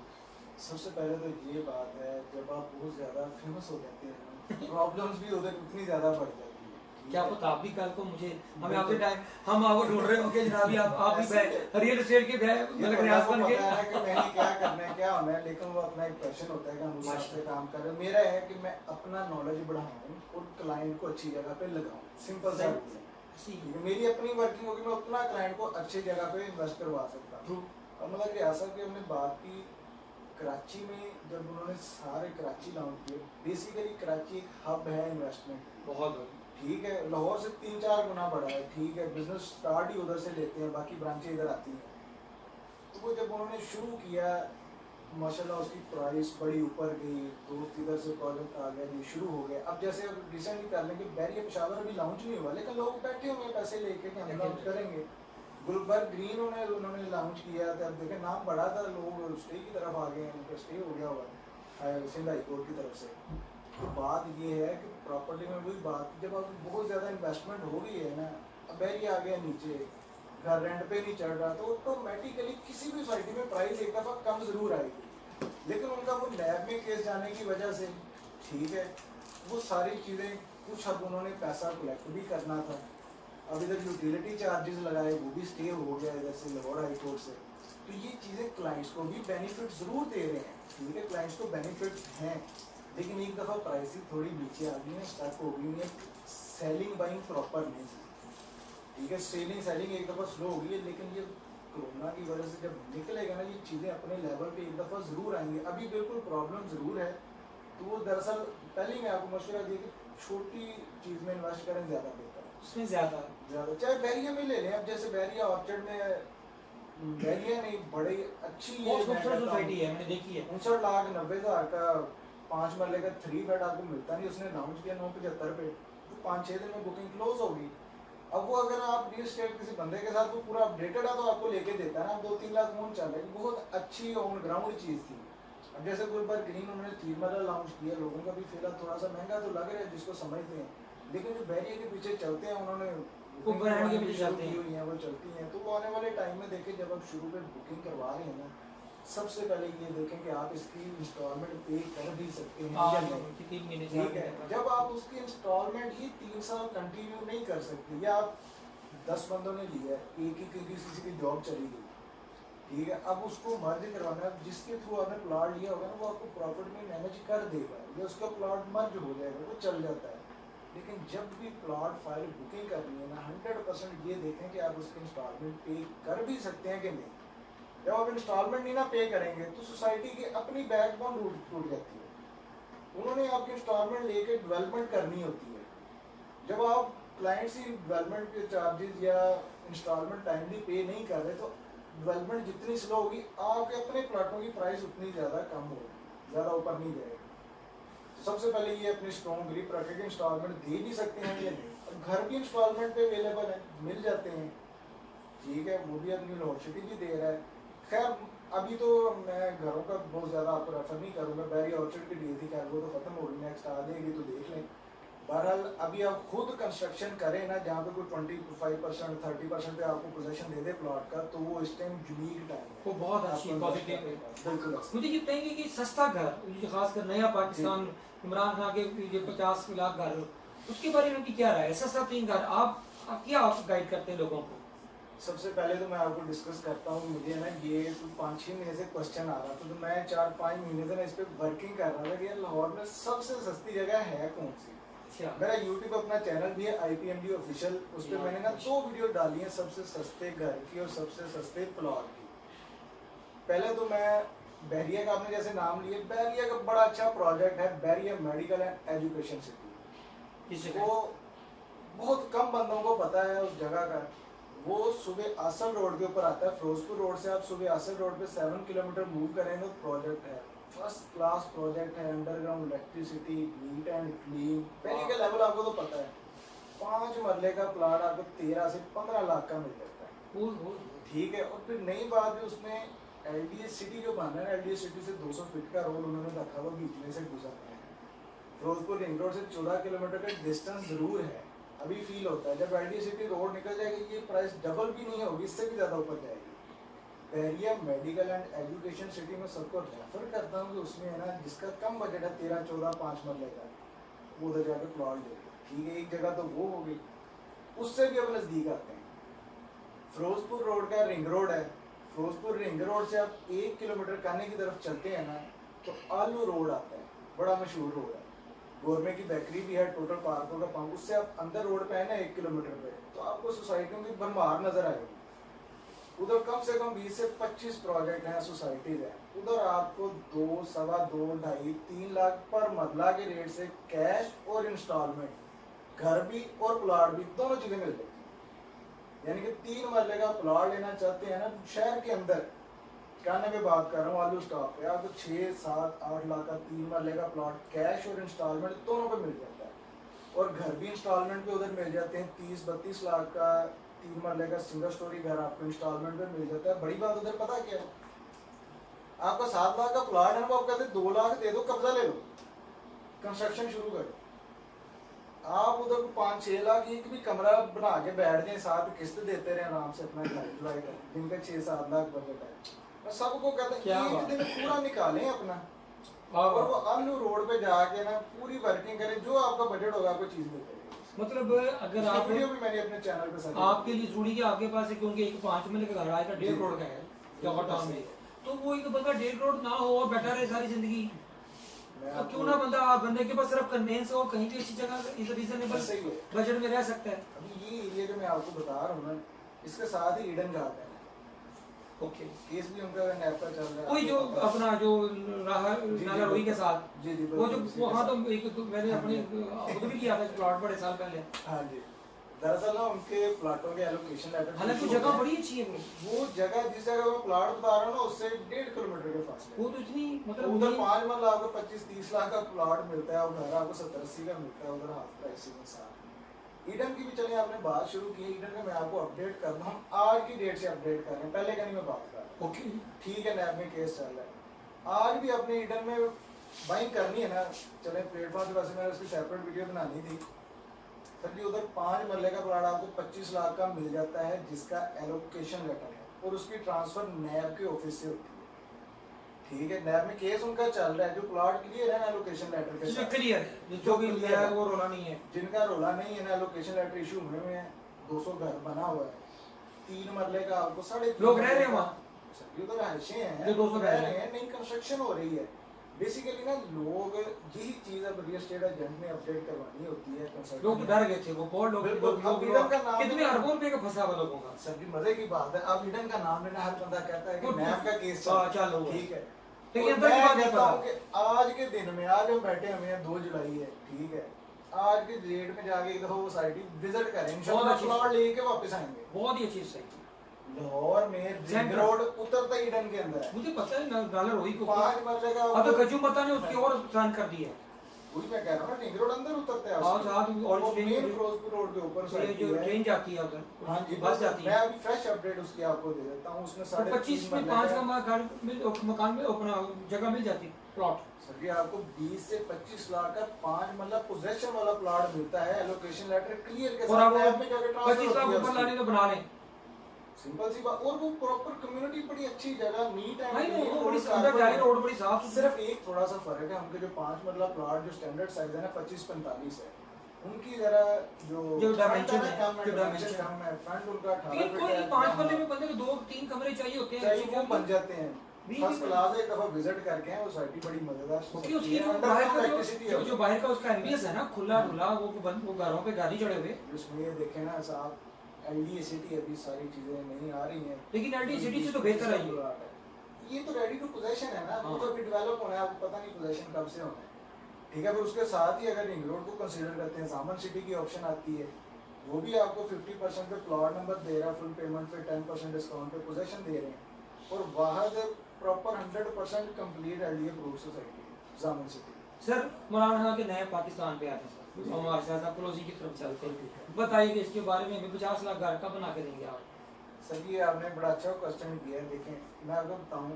सबसे पहले तो ये बात है, जब आप बहुत ज़्यादा फेमस हो जाते हैं प्रॉब्लम्स भी उधर उतनी ज़्यादा बढ़ जाती है। क्या पता आप भी कल को मुझे हमें आपसे टाइम हम आपको ढूंढ रहे होंगे जनाब, आप भी रियल एस्टेट के मतलब रियाज बन के। पता है कि मैंने क्या करना है, क्या होना है, लेकिन वो अपना एक पैशन होता है कि हम उस हिसाब से काम कर रहे हैं। मेरा है कि मैं अपना नॉलेज बढ़ाऊं और क्लाइंट को अच्छी जगह पे लगाऊं, सिंपल सा है। मेरी अपनी वर्किंग होगी, मैं अपना क्लाइंट को अच्छी जगह पे इन्वेस्ट करवा सकता हूँ। और मतलब रियासत की हमने बात की कराची में, जब उन्होंने सारे कराची लॉन्च किए, बेसिकली कराची एक हब है इन्वेस्टमेंट, बहुत ठीक है। लाहौर से 3-4 गुना बड़ा है, ठीक है। बिजनेस स्टार्ट ही उधर से लेते हैं, बाकी ब्रांचें इधर आती हैं। तो वो जब उन्होंने शुरू किया माशाल्लाह उसकी प्राइस बड़ी ऊपर गई, दोस्त इधर से प्रोजेक्ट आ गया, ये शुरू हो गया। अब जैसे रिसेंटली कर लेंगे बहरिया पेशावर अभी लॉन्च नहीं हुआ, लेकिन लोग बैठे हुए पैसे लेके कि हम लॉन्च करेंगे। गुलबर्ग ग्रीन उन्होंने लॉन्च किया था, अब देखें नाम बड़ा था, लोग स्टे की तरफ आ गए हैं, उनका स्टे हो गया हुआ है सिंध हाई कोर्ट की तरफ से। तो बात ये है कि प्रॉपर्टी में वही बात, जब आप बहुत ज़्यादा इन्वेस्टमेंट हो गई है ना, अब बहरिया आ गया नीचे, घर रेंट पे नहीं चढ़ रहा, तो ऑटोमेटिकली किसी भी सोसाइटी में प्राइस एक दफ़ा कम ज़रूर आएगी। लेकिन उनका वो लैब में केस जाने की वजह से, ठीक है, वो सारी चीज़ें कुछ अब उन्होंने पैसा कलेक्ट भी करना था। अब इधर यूटिलिटी चार्जेस लगाए, वो भी स्टे हो गया इधर से लाहौर हाई कोर्ट से। तो ये चीज़ें क्लाइंट्स को भी बेनिफिट ज़रूर दे रहे हैं, ठीक है, क्लाइंट्स को बेनिफिट हैं, लेकिन एक दफ़ा प्राइसिंग थोड़ी नीचे आ गई है, स्टक हो गई है, सेलिंग बाइंग प्रॉपर नहीं थी, ठीक है। सेलिंग एक दफ़ा स्लो हो गई है, लेकिन ये कोरोना की वजह से जब निकलेगा ना, ये चीज़ें अपने लेवल पे एक दफ़ा ज़रूर आएंगी। अभी बिल्कुल प्रॉब्लम ज़रूर है, तो वो दरअसल पहले ही मैं आपको मशवरा दिया कि छोटी चीज़ में इन्वेस्ट करें, ज़्यादा बेहतर है, उसमें ज़्यादा चाहे बहरिया में ले लें। अब जैसे बहरिया ऑर्चर्ड में, बहरिया नहीं बड़ी अच्छी सोसाइटी है, मैंने देखी है, 59,90,000 का 5 मरले का 3 बेड आपको मिलता नहीं, उसने लॉन्च किया 975 पे, तो 5-6 दिन में बुकिंग क्लोज होगी। अब वो अगर आप रियल एस्टेट किसी बंदे के साथ वो पूरा अपडेटेड है तो आपको लेके देता है ना, 2-3 लाख ओन चल रहा है, बहुत अच्छी ऑन ग्राउंड चीज़ थी। अब जैसे गुलबर्ग ग्रीन उन्होंने 3 मरला लॉन्च किया, लोगों का भी फिलहाल थोड़ा सा महंगा तो लग रहा है जिसको समझते हैं, लेकिन जो बहरिया के पीछे चलते हैं, उन्होंने वो brand के पीछे चलते हैं। हुई हैं, वो चलती हैं। तो वो आने वाले टाइम में देखें, जब आप शुरू में बुकिंग करवा रहे हैं ना, सबसे पहले ये देखें कि आप इसकी इंस्टॉलमेंट पे कर भी सकते हैं या नहीं। कि 3 महीने ठीक है, जब आप उसकी इंस्टॉलमेंट ही 3 साल कंटिन्यू नहीं कर सकते, या आप 10 बंदों ने लिया है, एक ही किसी की जॉब चली गई, ठीक है, अब उसको मर्ज करवाना, जिसके थ्रू आपने प्लॉट लिया होगा ना, वो आपको प्रॉफिट में मैनेज कर देगा, या उसका प्लॉट मर्ज हो जाएगा, वो चल जाता है। लेकिन जब भी प्लॉट फाइल बुकिंग करनी है ना, 100% ये देखें कि आप उसकी इंस्टॉलमेंट पे कर भी सकते हैं कि नहीं। जब आप इंस्टॉलमेंट नहीं ना पे करेंगे तो सोसाइटी की अपनी बैकबोन टूट जाती है। उन्होंने आपकी इंस्टॉलमेंट लेके डेवलपमेंट करनी होती है। जब आप क्लाइंट से डेवलपमेंट के चार्जेस या इंस्टॉलमेंट टाइमली पे नहीं कर रहे, तो डेवलपमेंट जितनी स्लो होगी, आपके अपने प्लाटों की प्राइस उतनी ज़्यादा कम होगी, ज़्यादा ऊपर नहीं जाएगी। सबसे पहले ये अपनी स्ट्रॉन्ग ग्रिप रखें कि इंस्टॉलमेंट दे भी सकते हैं या नहीं। घर भी इंस्टॉलमेंट पे अवेलेबल है, मिल जाते हैं, ठीक है, वो भी अपनी लोड सिटी भी दे रहा है। खैर अभी तो मैं घरों का बहुत ज़्यादा आपको रेफर नहीं करूँगा, बैरी ऑर्चर्ड की डी थी, खैर वो तो ख़त्म हो गई, नेक्स्ट आ जाएगी तो देख लें। बहरहाल अभी आप खुद कंस्ट्रक्शन करें ना, जहाँ पे कोई 25%, 30% पे आपको पोजीशन दे दे प्लॉट का, तो वो इस टाइम यूनिक टाइम है। वो बहुत अच्छी पॉजिटिव है। बिल्कुल। मुझे ये बताएंगे कि सस्ता घर, जो खासकर नया पाकिस्तान, इमरान खान के ये 50 लाख घर, उसके बारे में भी क्या राय है? सस्ता 3 घर आप क्या गाइड करते हैं लोगों को? सबसे पहले तो मैं आपको डिस्कस करता हूँ, मुझे ना ये 5-6 महीने से क्वेश्चन आ रहा था, तो मैं 4-5 महीने से ना इस पे वर्किंग कर रहा था कि लाहौर में सबसे सस्ती जगह है कौन सी। मेरा यूट्यूब अपना चैनल भी है IPMD ऑफिशियल, उस पर मैंने ना 2 वीडियो डाली है सबसे सस्ते घर की और सबसे सस्ते प्लॉट की। पहले तो मैं बहरिया का, आपने जैसे नाम लिए, बहरिया का बड़ा अच्छा प्रोजेक्ट है, बहरिया मेडिकल एंड एजुकेशन सिटी। वो बहुत कम बंदों को पता है उस जगह का। वो सुबह आसल रोड के ऊपर आता है, फिरोजपुर रोड से आप सुबह आसल रोड पे 7 किलोमीटर मूव करेंगे, प्रोजेक्ट है, फर्स्ट क्लास प्रोजेक्ट है, underground electricity, neat and clean, पहले का लेवल आपको तो पता है। 5 मरले का प्लाट आपको 13 से 15 लाख का मिल जाता है, ठीक है। और फिर नई बात है, उसमें LDS सिटी जो बन रहा है, LDS सिटी से 200 फीट का रोड उन्होंने रखा हुआ, बीच में से गुजरना है। फिरोजपुर रिंग रोड से 14 किलोमीटर का डिस्टेंस जरूर है, अभी फील होता है। जब LDS सिटी रोड निकल जाएगी, ये प्राइस डबल भी नहीं होगी, इससे भी ज़्यादा ऊपर जाएगी। बहरिया मेडिकल एंड एजुकेशन सिटी में सबको रेफर करता हूँ कि उसमें है ना, जिसका कम बजट है 13, 14, 5 मरले का, वो उधर जाकर प्लॉट ले, ठीक है। एक जगह तो वो हो गई, उससे भी अब नज़दीक आते हैं। फिरोजपुर रोड का रिंग रोड है, फिरोजपुर रिंग रोड से आप 1 किलोमीटर काने की तरफ चलते हैं ना, तो आलू रोड आता है, बड़ा मशहूर रोड है, गवर्नमेंट की बेकरी भी है, टोटल पार्कों का पंप। उससे आप अंदर रोड पे है ना 1 किलोमीटर पे, तो आपको सोसाइटियों की भरमार नजर आएगी। उधर कम से कम 20 से 25 प्रोजेक्ट हैं, सोसाइटीज हैं। उधर आपको 2, सवा 2, 2.5, 3 लाख पर मरला के रेट से कैश और इंस्टॉलमेंट, घर भी और प्लाट भी, दोनों चीजें मिल जाएगी। यानी कि 3 मरले का प्लॉट लेना चाहते हैं ना शहर के अंदर, कहने पे बात कर रहा हूँ, आलू स्टॉक पे आपको 6, 7, 8 लाख का 3 मरले का प्लॉट कैश और इंस्टॉलमेंट दोनों पे मिल जाता है। और घर भी इंस्टॉलमेंट पे उधर मिल जाते हैं, 30-32 लाख का 3 मरले का सिंगल स्टोरी घर आपको इंस्टॉलमेंट पे मिल जाता है। बड़ी बात उधर पता क्या है, आपका 7 लाख का प्लॉट है, वो आप कहते 2 लाख दे दो, कब्जा ले लो, कंस्ट्रक्शन शुरू करो। आप उधर 5-6 लाख एक भी कमरा बना के बैठ जाए, साथ किस्त देते रहे आराम से, अपना घर चलाए कर, दिन का 6-7 लाख बजट है। मैं सबको कहता हूँ एक दिन पूरा निकालें अपना, और वो आलू रोड पे जाके ना पूरी वर्किंग करें, जो आपका बजट होगा आपको चीज मिल जाएगी। मतलब अगर आप वीडियो भी मैंने अपने चैनल पे सारी आपके लिए जोड़ी के आपके पास है, क्योंकि एक 5 मरले का घर आएगा 1.5 करोड़ का है जवाहर टाउन में, तो वो एक बंदा 1.5 करोड़ ना हो और बैठा रहे सारी जिंदगी, तो क्यों ना बंदे के पास सिर्फ कन्वेंस हो, कहीं भी अच्छी जगह रीजनेबल बजट में रह सकता है। अभी ये एरिया जो मैं आपको बता रहा हूँ ना, इसके साथ ही ईडन घाट है, ओके, केस भी उनका नैप पर चल रहा है। कोई जो अपना जो नाला रोही के साथ, जी जी, वो जो वहाँ तो एक तो मैंने अपने खुद भी किया था प्लॉट बड़े साल पहले। हाँ जी, दरअसल ना उनके प्लाटों के एलोकेशन लेटर, हालांकि जगह बड़ी अच्छी है, वो जगह जिस जगह मैं प्लाट बता रहा हूँ ना, उससे 1.5 किलोमीटर के फासले, वो तो इतनी मतलब उधर 5 मरला आपको 25-30 लाख का प्लॉट मिलता है, और घर आपको 70-80 का मिलता है, उधर हाफ प्राइस के साथ। ईडन की भी चलिए आपने बात शुरू की, ईडन का मैं आपको अपडेट कर रहा हूँ, आज की डेट से अपडेट कर रहे हैं, पहले का नहीं मैं बात कर रहा हूँ। ओके, ठीक है, नैब में केस चल रहा है, आज भी अपने ईडन में बाइंग करनी है ना, चले प्लेटफॉर्म से, वैसे मैंने उसकी सेपरेट वीडियो बनानी थी, सर जी उधर 5 मरले का प्लाट आपको 25 लाख का मिल जाता है, जिसका एलोकेशन लेटर है और उसकी ट्रांसफर नैब के ऑफिस से होती है। ठीक है, नैब में केस उनका चल रहा है, जो प्लॉट क्लियर है ना एलोकेशन लेटर के साथ, क्लियर है, जो भी लिया है वो रोला नहीं है, जिनका रोला नहीं है ना एलोकेशन लेटर इशू हुए हैं, 200 घर बना हुआ है, 3 मरले का आपको 3.5 लोग रह रहे हैं वहाँ, ये तो रहायशें हैं, जो 200 रह रहे हैं, नई कंस्ट्रक्शन हो रही है। बेसिकली ना लोग यही चीज अब रियल एस्टेट एजेंट ने अपडेट करवानी होती है कंसल्टेंट। लोग डर गए थे, वो बहुत लोग बिल्कुल, लोग ईडन का नाम कितने अरबों रुपए का फंसा हुआ लोगों का। सर जी मजे की बात है, अब ईडन का नाम लेना हर बंदा कहता है कि कुछ- नैब का केस चल रहा है। ठीक है, लेकिन और अंदर की मैं बात नहीं कहता हूं पता। कि आज के दिन में, आज हम बैठे हुए हैं 2 जुलाई है, ठीक है, आज के डेट में जाके एक दफा वो साइट विजिट करें, इंशाल्लाह अच्छी- प्लॉट लेके वापस आएंगे। बहुत ही अच्छी सही, लाहौर में रिंग रोड उतरता ही ईडन के अंदर है, मुझे पता है डॉलर वही को 5 मरले का। अब तो गज्जू पता नहीं उसकी और साइन कर दी है, वही मैं कह रहा हूं ना, रिंग रोड अंदर उतरता है और उसके। साथ और और मेन ट्रेन फिरोजपुर रोड के ऊपर ये साइड जो है। ट्रेन जाती है उधर, हाँ जी, बस जाती मैं है, अभी फ्रेश अपडेट उसकी आपको दे देता हूँ। उसमें तो 25 में 5 का मकान में अपना जगह मिल जाती प्लॉट। सर जी आपको 20 से 25 लाख का 5 मतलब पोजेशन वाला प्लॉट मिलता है, एलोकेशन लेटर क्लियर के और साथ आप लैब में जाके ट्रांसफर 25 लाख ऊपर लाने तो बना लें, सिंपल सी बात। और वो प्रॉपर कम्युनिटी, बड़ी अच्छी जगह, नीट एंड नहीं क्लीन, वो बड़ी अंदर जा रही रोड बड़ी साफ सिर्फ एक थोड़ा सा फर्क है, उनके जो 5 मतलब प्लॉट जो स्टैंडर्ड साइज है ना 25-45 है, उनकी जरा जो डायमेंशन है, कम है, जो डायमेंशन डायमेंशन कम है, फ्रंट उनका 18 लेकिन कोई नहीं, 5 बंदे में बंदे को 2-3 कमरे चाहिए होते हैं, चाहिए, वो बन जाते हैं। भी- फर्स्ट क्लास एक दफा विजिट करके हैं, वो साइट बड़ी मजेदार क्योंकि उसकी है, जो अंदर बाहर का इलेक्ट्रिसिटी है जो बाहर का उसका एमबीएस है ना खुला डुला, वो घरों पे गाड़ी चढ़े हुए, उसमें ये देखें ना साहब, एलडीएसिटी अभी सारी चीजें नहीं आ रही हैं, लेकिन एलडीसिटी से तो बेहतर है ये। ये तो रेडी टू पोजेशन है ना, वो हाँ। तो अभी डेवलप होना है, आपको पता नहीं पोजेशन कब से होना है। ठीक है, फिर उसके साथ ही अगर रिंग रोड को कंसीडर करते हैं, जामन सिटी की ऑप्शन आती है, वो भी आपको 50% पे प्लॉट नंबर दे रहा है, फुल पेमेंट पे 10% डिस्काउंट पे पोजेशन दे रहे हैं, और वहाँ proper 100% complete LDA proof society है जामन सिटी। सर मौलाना साहब के नए पाकिस्तान पे आते हैं, हमारे साथ आप क्लोजी की तरफ चलते हैं, बताइए कि इसके बारे में 50 लाख घर का बना के देंगे आप? सर ये आपने बड़ा अच्छा क्वेश्चन किया है। देखें मैं आपको बताऊं,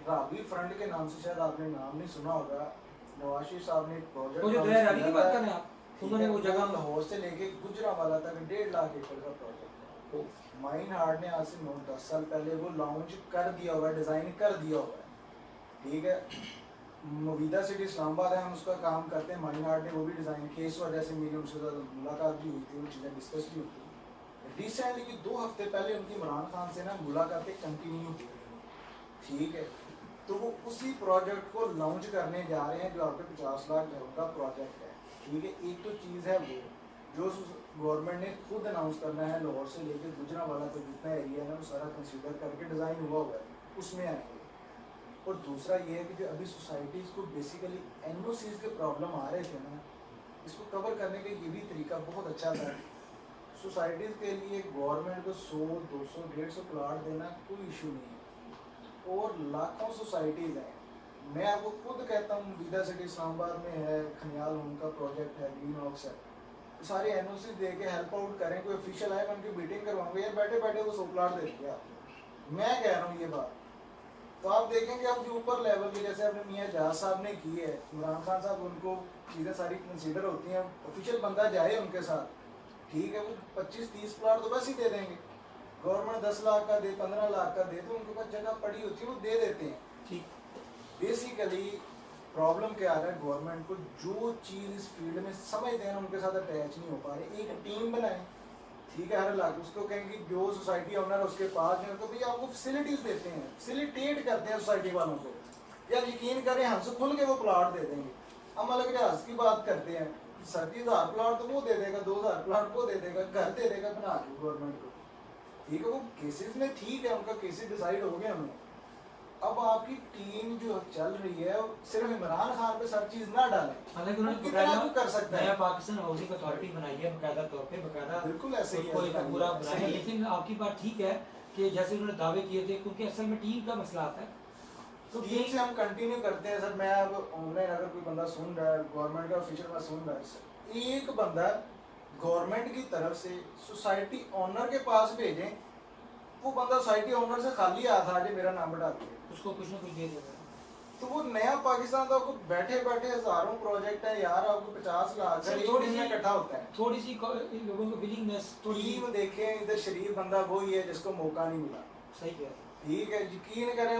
रावी फ्रंट के नाम से शायद आपने नाम नहीं सुना होगा, नवाज शरीफ साहब ने एक प्रोजेक्ट, वो जो रैली की बात कर रहे हैं आप, उन्होंने वो जगह लाहौर से लेके गुजरांवाला तक 1.5 लाख एकड़ का प्रोजेक्ट है। माइन हार्ट ने आज से 9-10 साल पहले वो लॉन्च कर दिया हुआ है, डिजाइन कर दिया हुआ है, ठीक है। मवीदा सिटी इस्लामाबाद है, हम उसका काम करते हैं, माइन हार्ट ने वो भी डिजाइन किया, इस वजह से मेरी उनसे ज़्यादा मुलाकात भी हुई थी, वो चीज़ें डिस्कस भी हुई थी। रिसेंटली 2 हफ्ते पहले उनकी इमरान खान से ना मुलाकातें कंटिन्यू हुई, ठीक है, तो वो उसी प्रोजेक्ट को लॉन्च करने जा रहे हैं, जो आपके 50 लाख घरों का प्रोजेक्ट है, ठीक है। एक तो चीज़ है वो जो गवर्नमेंट ने खुद अनाउंस करना है, लाहौर से लेकर गुजरांवाला तक जितना एरिया है वो सारा कंसीडर करके डिज़ाइन हुआ हुआ है, उसमें आएंगे। और दूसरा ये है कि जो अभी सोसाइटीज़ को बेसिकली एनओसीज़ के प्रॉब्लम आ रहे थे ना, इसको कवर करने का ये भी तरीका बहुत अच्छा था। सोसाइटीज़ के लिए गवर्नमेंट को 100, 200, 150 प्लाट देना कोई इशू नहीं है, और लाखों सोसाइटीज़ हैं। मैं आपको खुद कहता हूँ, मवीदा सिटी इस्लामाबाद में है, खनियाल होम का प्रोजेक्ट है, ग्रीन ऑक्स है, सारे एनओसी दे के हेल्प आउट करें, कोई ऑफिशियल आए मैं उनकी मीटिंग करवाऊंगा, यार बैठे बैठे वो 100 प्लाट दे दिया। मैं कह रहा हूँ ये बात, तो आप देखेंगे अब जो ऊपर लेवल की, जैसे अपने मियाँ जहाज साहब ने की है, इमरान खान साहब, उनको चीज़ें सारी कंसीडर होती हैं, ऑफिशियल बंदा जाए उनके साथ, ठीक है, वो 25-30 प्लाट तो बस ही दे देंगे। गवर्नमेंट 10 लाख का दे, 15 लाख का दे, तो उनके पास जगह पड़ी होती है, वो दे देते हैं। ठीक, बेसिकली प्रॉब्लम क्या आ रहा है, गवर्नमेंट को जो चीज़ इस फील्ड में समझते हैं उनके साथ अटैच नहीं हो पा रहे। एक टीम बनाएं, ठीक है, हर इलाके उसको कहेंगे जो सोसाइटी ओनर है उसके पास में, तो भैया आपको फैसिलिटीज देते हैं, फैसिलिटेट करते हैं सोसाइटी वालों को, यार यकीन करें हमसे खुल के वो प्लाट दे देंगे। हम अलग लिहाज की बात करते हैं, 37,000 प्लाट तो वो दे देगा, 2,000 प्लाट वो दे देगा, घर दे देगा बना के गवर्नमेंट को, ठीक है। वो केसेस में ठीक है, उनका केसेस डिसाइड हो गया हमें। अब आपकी टीम जो चल रही है, सिर्फ इमरान खान पे सब चीज ना डालें, हालांकि उन्होंने कितना कुछ कर सकता है। नया पाकिस्तान हाउसिंग अथॉरिटी बनाई है बकायदा तौर पे, बकायदा बिल्कुल ऐसे ही उसको एक है, पूरा बनाया है। सही है। लेकिन आपकी बात ठीक है कि जैसे उन्होंने दावे किए थे, क्योंकि असल में टीम का मसला आता है, तो टीम से हम कंटिन्यू करते हैं। सर मैं अब ऑनलाइन अगर कोई बंदा सुन रहा है, गवर्नमेंट का ऑफिशियल में सुन रहा है, एक बंदा गवर्नमेंट की तरफ से सोसाइटी ओनर के पास भेजें, वो बंदा सोसाइटी ओनर से खाली हाथ आ जाए, मेरा नाम बढ़ा दे, उसको कुछ ना कुछ दे देगा। तो वो नया पाकिस्तान तो आपको बैठे बैठे हजारों प्रोजेक्ट है यार, आपको 50 लाख सर, एक थोड़ी दिन में सी- इकट्ठा होता है। थोड़ी सी लोगों को विलिंगनेस थोड़ी सी। टीम देखें, इधर शरीफ बंदा वही है जिसको मौका नहीं मिला। सही कह रहे हैं। ठीक है, यकीन करें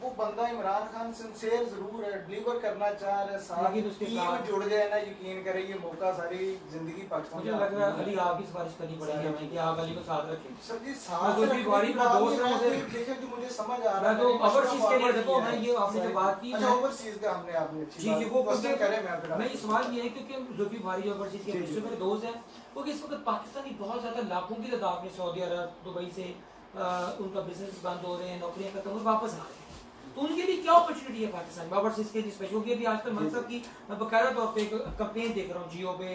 वो बंदा इमरान खान सिंसियर जरूर है, डिलीवर करना चाह रहा है, साथ लेकिन उसके टीम साथ- जुड़ जाए ना, यकीन करें ये मौका सारी जिंदगी पाकिस्तान मुझे में लग रहा है आती अली है। आप की सिफारिश करनी पड़ेगी हमें कि आप अली को साथ रखें। सर जी मैं साथ जुल्फी रखने बुआरी की को बात दोस्त नहीं, रहे मैं से- देखिए जो मुझे समझ आ रहा मैं है, तो मैंने मशवरा ओवरसीज के लिए forward देखो, किया मैं है। ये आपने जो सही। बात की, अच्छा मैं- ओवरसीज का हमने आपने अच्छी जी बात जी वो क्वेश्चन क्योंकि करें, मैं फिर नहीं आपको सवाल ये है क्योंकि जुल्फी बुआरी ओवरसीज के जी, जी। विश्व मेरे दोस्त हैं, क्योंकि इस वक्त पाकिस्तानी बहुत ज्यादा लाखों की तादाद में सऊदी अरब दुबई से उनका बिजनेस बंद हो रहे हैं, नौकरियां खत्म हो, वापस आ रहे हैं। तो उनके लिए क्या अपॉर्चुनिटी है पाकिस्तान में ओवरसीज के जिसमें, क्योंकि अभी आजकल मनसब की मैं बकायदा तौर पे एक कंपेन देख रहा हूँ जियो पे,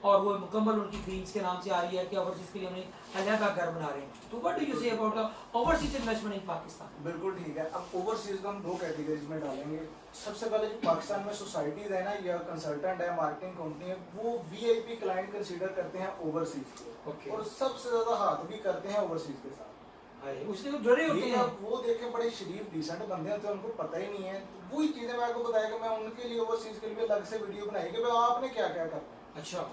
और वो मुकम्मल उनकी ग्रीन्स के नाम से आ रही है कि ओवरसीज के लिए उन्हें अलहदा घर बना रहे हैं। तो what do you say about the overseas investment इन पाकिस्तान? बिल्कुल ठीक है। अब ओवरसीज को हम दो कैटेगरीज में डालेंगे। सबसे पहले जो पाकिस्तान में सोसाइटीज है ना, या कंसल्टेंट है, मार्केटिंग कंपनी है, वो वीआईपी क्लाइंट कंसीडर करते हैं ओवरसीज को, Okay. और सबसे ज्यादा हाथ भी करते हैं ओवरसीज के साथ। उससे तो जुड़े होते ठीक हैं। है, वो देखें बड़े शरीफ डिसेंट बंदे होते हैं, उनको पता ही नहीं है। तो वही चीजें मैं आपको बताया कि मैं उनके लिए ओवरसीज के लिए अलग से वीडियो बनाई कि भाई आपने क्या क्या करना है। अच्छा,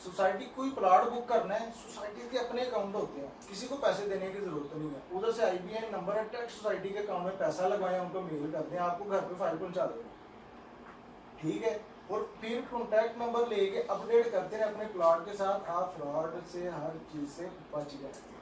सोसाइटी कोई प्लॉट बुक करना है, सोसाइटी के अपने अकाउंट होते हैं, किसी को पैसे देने की जरूरत नहीं है। उधर से आईबीआई नंबर है, टैक्स सोसाइटी के अकाउंट में पैसा लगवाएं, उनको मेल कर दें, आपको घर पे फाइल पहुंचा दें। ठीक है, और फिर कॉन्टैक्ट नंबर लेके अपडेट करते हैं अपने प्लॉट के साथ, आप फ्रॉड से हर चीज से बच जाएंगे।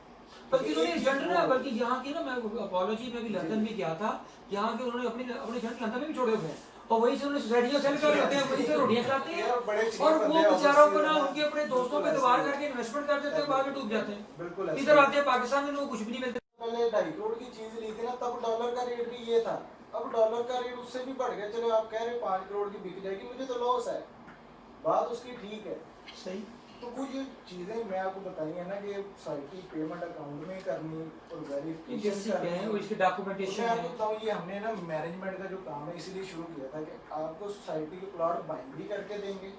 बल्कि उन्होंने एक एजेंट चीज ना, और- बल्कि यहाँ की ना, मैं अपॉलॉजी में भी लंदन में गया था, यहाँ के उन्होंने अपने अपने एजेंट लंदन में भी छोड़े हुए हैं, और वहीं से उन्होंने सोसाइटी को सेल कर देते हैं, वहीं से रोटियां खिलाते हैं, यार बड़े शरीफ और बंदे वो हैं, बेचारों को ना overseas उनके अपने दोस्तों पे बिल्कुल दबार ऐसे। करके इन्वेस्टमेंट कर देते हैं, बाद में डूब जाते हैं। बिल्कुल ऐसे। इधर आते हैं पाकिस्तान में उनको कुछ भी नहीं मिलता। पहले 2.5 करोड़ की चीज ली थी ना, तब डॉलर का रेट भी ये था। अब डॉलर का रेट उससे भी बढ़ गया, चलो आप कह रहे 5 करोड़ की बिक जाएगी, मुझे तो लॉस है, बात उसकी ठीक है। सही। तो वो जो चीजें मैं आपको बताई है ना कि सोसाइटी पेमेंट अकाउंट में करनी और ये वेरिफिकेशन बेसिक है, वो करनी, इसकी मैं डॉक्यूमेंटेशन आपको है। बताऊं ये हमने ना मैनेजमेंट का जो काम है इसीलिए शुरू किया था कि आपको सोसाइटी के प्लॉट बाइंग भी करके देंगे,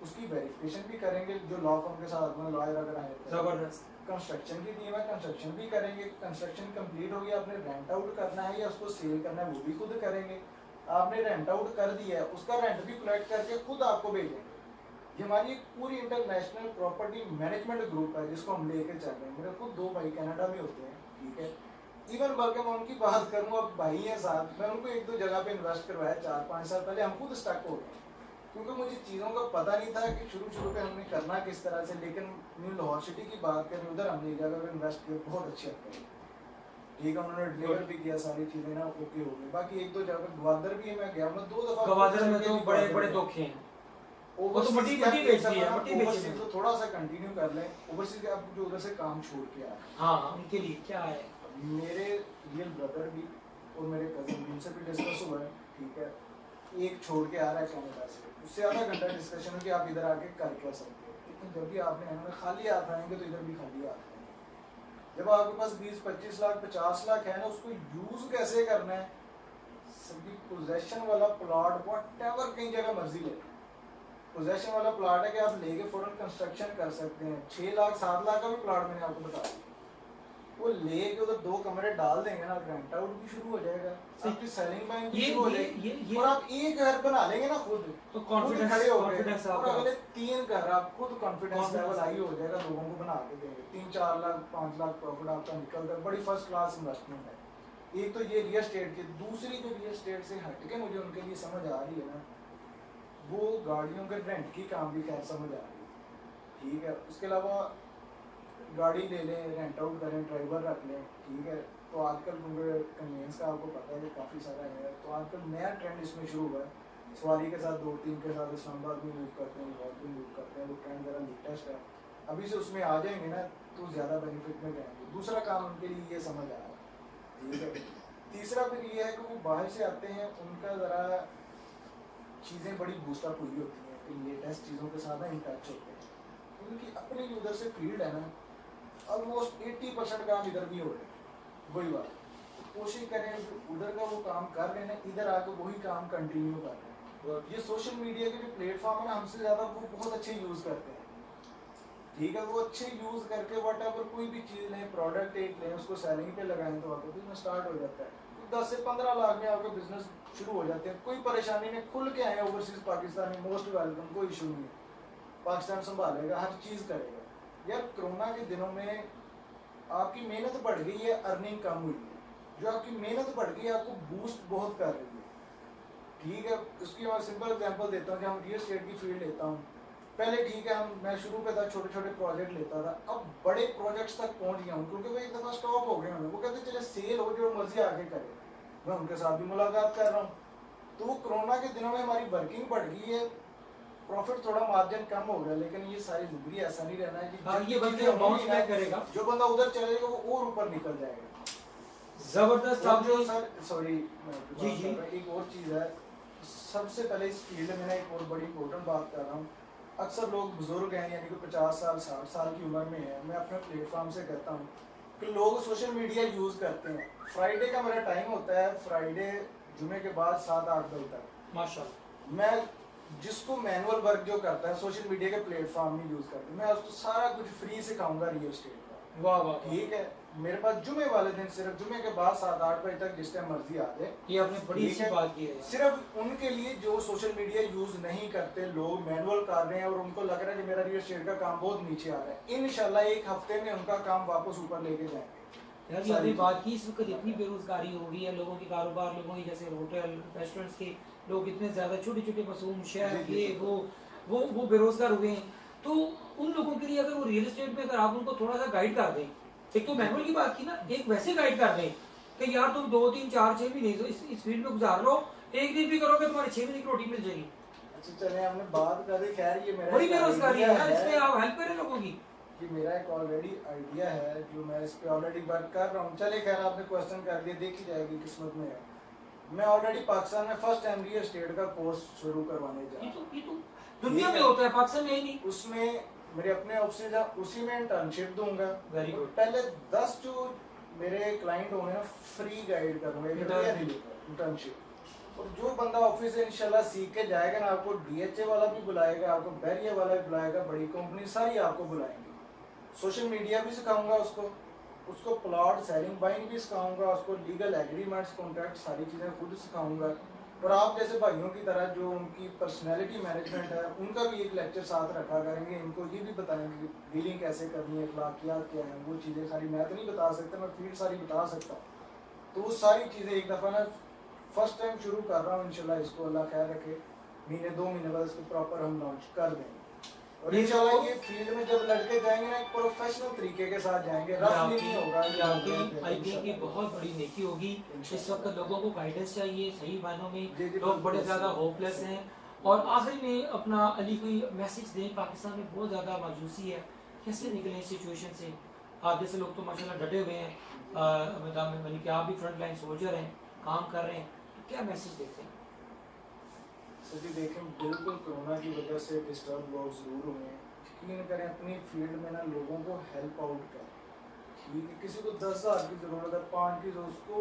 उसकी वेरिफिकेशन भी करेंगे, जो लॉ फर्म के साथ में लॉयर अगर आए थे। जबरदस्त। कंस्ट्रक्शन की टीम है, कंस्ट्रक्शन भी करेंगे, कंस्ट्रक्शन कंप्लीट हो गया, आपने रेंट आउट करना है या उसको सेल करना है वो भी खुद करेंगे। आपने रेंट आउट कर दिया है, उसका रेंट भी कलेक्ट करके खुद आपको भेजेंगे। ये हमारी एक पूरी इंटरनेशनल प्रॉपर्टी मैनेजमेंट ग्रुप है जिसको हम लेके चल रहे हैं। मेरे खुद 2 भाई कनाडा में होते हैं, ठीक है, इवन बल्कि मैं उनकी बात करूँ, अब भाई हैं साथ, मैं उनको 1-2 जगह पे इन्वेस्ट करवाया 4-5 साल पहले, हम खुद स्टक हो गए क्योंकि मुझे चीज़ों का पता नहीं था कि शुरू पे हमने करना किस तरह से। लेकिन न्यू लाहौर सिटी की बात करें, उधर हमने एक जगह पे इन्वेस्ट किया, बहुत अच्छे करी, ठीक है, उन्होंने डिलीवर भी किया, सारी चीज़ें ना ओके हो गई। बाकी 1-2 जगह ग्वादर भी मैं गया, मैं 2 दफ़ा गवादर में तो बड़े बड़े धोखे हैं। वो तो मट्टी मट्टी बेचती है, मट्टी बेचती है। तो थोड़ा सा कंटिन्यू कर लें ओवरसीज के, आप जो उधर से काम छोड़ के आए। हाँ, उनके लिए क्या है? मेरे रियल ब्रदर भी और मेरे कजन भी, उनसे भी डिस्कस हुआ है, ठीक है, एक छोड़ के आ रहा है कनाडा से, उससे आधा घंटा डिस्कशन है कि आप इधर आके कर क्या सकते हो। लेकिन जब भी आपने आना खाली हाथ आएंगे तो इधर भी खाली हाथ आएंगे। जब आपके पास 20-25 लाख 50 लाख है ना, उसको यूज कैसे करना है, सभी पोजेशन वाला प्लॉट व्हाटएवर कहीं जगह मर्जी ले, पोजेशन वाला प्लॉट है कि आप लेके फौरन कंस्ट्रक्शन कर सकते हैं। 6 लाख 7 लाख का भी प्लॉट मैंने आपको बता दिया, वो लेके उधर 2 कमरे डाल देंगे ना, रेंट आउट भी शुरू हो जाएगा, आपकी सेलिंग बैंक भी शुरू हो जाएगी, और आप एक घर बना लेंगे ना खुद, तो खुद कॉन्फिडेंस खड़े हो गए, कॉन्फिडेंस और आपका अगले 3 घर आप खुद कॉन्फिडेंस लेवल Confidence. हाई हो जाएगा, लोगों को बना के देंगे। 3-4 लाख 5 लाख प्रॉफिट आपका निकल जाए, बड़ी फर्स्ट क्लास इन्वेस्टमेंट है। एक तो ये रियल एस्टेट की, दूसरी जो रियल एस्टेट से हटके मुझे उनके लिए समझ आ रही है ना, वो गाड़ियों के रेंट की काम भी खैर समझ आ रही है, ठीक है। उसके अलावा गाड़ी ले लें, रेंट आउट करें, ड्राइवर रख लें, ठीक है। तो आजकल क्योंकि कन्वीनियंस का आपको पता है कि काफ़ी सारा है, तो आजकल नया ट्रेंड इसमें शुरू हुआ है, सवारी के साथ 2-3 के साथ इस्लामाबाद भी मूव करते हैं, लाहौर भी मूव करते हैं, वो ट्रेंड ज़रा लेटेस्ट है, अभी से उसमें आ जाएंगे ना तो ज़्यादा बेनिफिट में जाएंगे। दूसरा काम उनके लिए ये समझ आ रहा है, ठीक है। तीसरा फिर ये है कि वो बाहर से आते हैं, उनका ज़रा चीज़ें बड़ी बूस्टअप हुई होती हैं कि लेटेस्ट चीज़ों के साथ ना इन टच होते हैं, उनकी अपनी जो उधर से फील्ड है ना, ऑलमोस्ट 80% काम इधर भी हो रहा है, वही बात। तो कोशिश करें जो उधर का वो काम कर रहे हैं ना, इधर आकर वही काम कंटिन्यू कर रहे हैं। ये सोशल मीडिया के जो प्लेटफॉर्म है ना, हमसे ज़्यादा वो बहुत अच्छे यूज़ करते हैं, ठीक है। वो अच्छे यूज़ करके व्हाटएवर कोई भी चीज़ लें, प्रोडक्ट एक लें, उसको सेलिंग पे लगाएं तो आपका बिजनेस स्टार्ट हो जाता है। 10 से 15 लाख में आपका बिजनेस शुरू हो जाते हैं। कोई परेशानी नहीं, खुल के आए ओवरसीज पाकिस्तानी, मोस्ट वेलकम, कोई इशू नहीं है। पाकिस्तान संभालेगा, हर चीज़ करेगा। यार कोरोना के दिनों में आपकी मेहनत बढ़ गई है, अर्निंग कम हुई है। जो आपकी मेहनत बढ़ गई है आपको बूस्ट बहुत कर रही है, ठीक है। उसकी मैं सिंपल एग्जांपल देता हूँ कि हम रियल एस्टेट की फील्ड लेता हूँ। पहले ठीक है, मैं शुरू पे था छोटे छोटे प्रोजेक्ट लेता था, अब बड़े प्रोजेक्ट्स तक पहुँच गया हूँ क्योंकि वो एक दफ़ा स्टॉप हो गए हैं। वो कहते चले सेल हो, जो मर्जी आगे करे, मैं उनके साथ भी मुलाकात कर रहा हूँ। तो कोरोना के दिनों में हमारी वर्किंग बढ़ गई है, प्रॉफिट थोड़ा मार्जिन कम हो गया, लेकिन ये सारी जिंदगी ऐसा नहीं रहना है कि ये बंदा बाउंस बैक करेगा, जो बंदा उधर चलेगा वो और ऊपर निकल जाएगा। जबरदस्त। आप जो सर सॉरी जी जी, एक और चीज़ है, सबसे पहले इस फील्ड में ना एक और बड़ी इंपॉर्टेंट बात कर रहा हूँ। अक्सर लोग बुजुर्ग हैं, यानी कि 50 साल 60 साल की उम्र में है, मैं अपने प्लेटफॉर्म से कहता हूँ कि लोग सोशल मीडिया यूज़ करते हैं। फ्राइडे का मेरा टाइम होता है, फ्राइडे जुमे के बाद 7-8 बजे तक। माशाल्लाह। मैं जिसको मैनुअल वर्क जो करता है सोशल मीडिया के प्लेटफॉर्म में यूज़ करते हैं, मैं उसको सारा कुछ फ्री सिखाऊंगा रियल एस्टेट का। वाह वाह, ठीक है। मेरे पास जुमे वाले दिन, सिर्फ जुमे के बाद 7-8 बजे तक जिस टाइम मर्जी आ जाए। ये आपने बड़ी अच्छी बात की है। सिर्फ उनके लिए जो सोशल मीडिया यूज नहीं करते, लोग मैनुअल कर रहे हैं और उनको लग रहा है कि मेरा रियल एस्टेट का काम बहुत नीचे आ रहा है, इंशाल्लाह एक हफ्ते में उनका काम वापस ऊपर लेके जाएंगे। यार ये आपने बात की, इस वक्त इतनी बेरोजगारी हो गई है, लोगों के कारोबार, लोगों की जैसे होटल रेस्टोरेंट्स के लोग इतने ज्यादा छोटे छोटे मासूम शहर ये वो बेरोजगार हो गए हैं। तो उन लोगों के लिए अगर वो रियल एस्टेट में अगर आप उनको थोड़ा सा गाइड कर दें, एक तो मैनुअल की बात की ना, एक वैसे गाइड कर दें कि यार तुम 2 3 4 6 महीने तो इस फील्ड में गुजार लो, एक दिन भी करोगे तुम्हारे 6 महीने की रोटी मिल जाएगी। अच्छा चले, हमने बात कर दी। खैर ये मेरा बड़ी बेरोजगारी है यार, इसमें आप हेल्प करें लोगों की। कि मेरा एक ऑलरेडी आइडिया है जो मैं इस पे ऑलरेडी वर्क कर रहा हूँ। चले खैर, आपने क्वेश्चन कर दिया, देखी जाएगी किस्मत में है। मैं ऑलरेडी पाकिस्तान में फर्स्ट टाइम रियल एस्टेट का कोर्स शुरू करवाने जा रहा हूँ। ये तो दुनिया में होता है, पाकिस्तान में ही नहीं। उसमें मेरे अपने ऑफिस है, उसी में इंटर्नशिप दूंगा। Very good. पहले 10 जो मेरे क्लाइंट होंगे ना, फ्री गाइड करूंगा इंटर्नशिप। और जो बंदा ऑफिस से इंशाल्लाह सीख के जाएगा ना, आपको डीएचए वाला भी बुलाएगा, आपको बैरिया वाला भी बुलाएगा, बड़ी कंपनी सारी आपको बुलाएंगे। सोशल मीडिया भी सिखाऊंगा उसको प्लॉट सेलिंग बाइंग भी सिखाऊंगा, उसको लीगल एग्रीमेंट्स कॉन्ट्रैक्ट सारी चीज़ें खुद सिखाऊंगा। और आप जैसे भाइयों की तरह जो उनकी पर्सनैलिटी मैनेजमेंट है, उनका भी एक लेक्चर साथ रखा करेंगे। इनको ये भी बताएंगे कि डीलिंग कैसे करनी है, अखलाकियात क्या है, वो चीज़ें सारी मैं तो नहीं बता सकता, मैं फील्ड सारी बता सकता हूँ। तो वो सारी चीज़ें एक दफ़ा ना फर्स्ट टाइम शुरू कर रहा हूँ, इंशाल्लाह इसको अल्लाह खैर रखे, महीने 2 महीने बाद इसको प्रॉपर हम लॉन्च कर देंगे। और इंशाल्लाह ये फील्ड में जब लड़के जाएंगे ना, प्रोफेशनल तरीके के साथ जाएंगे, रफली नहीं होगा। आई थिंक ये बहुत बड़ी नेकी होगी। इस वक्त लोगों को गाइडेंस चाहिए, सही मायनों में लोग बड़े ज़्यादा होपलेस हैं। और आखिरी में अपना अली कोई मैसेज दें, पाकिस्तान में बहुत ज़्यादा मायूसी है, कैसे निकलें इस सिचुएशन से? आप जैसे लोग तो माशाल्लाह डटे हुए हैं, मतलब कि आप भी फ्रंट लाइन सोल्जर हैं, काम कर रहे हैं, तो क्या मैसेज देते हैं? सर जी देखें, बिल्कुल कोरोना की वजह से डिस्टर्ब लोग ज़रूर हुए हैं। यकीन करें, अपनी फील्ड में ना लोगों को हेल्प आउट करें। ठीक है, किसी को 10,000 की ज़रूरत है, 5 की, उसको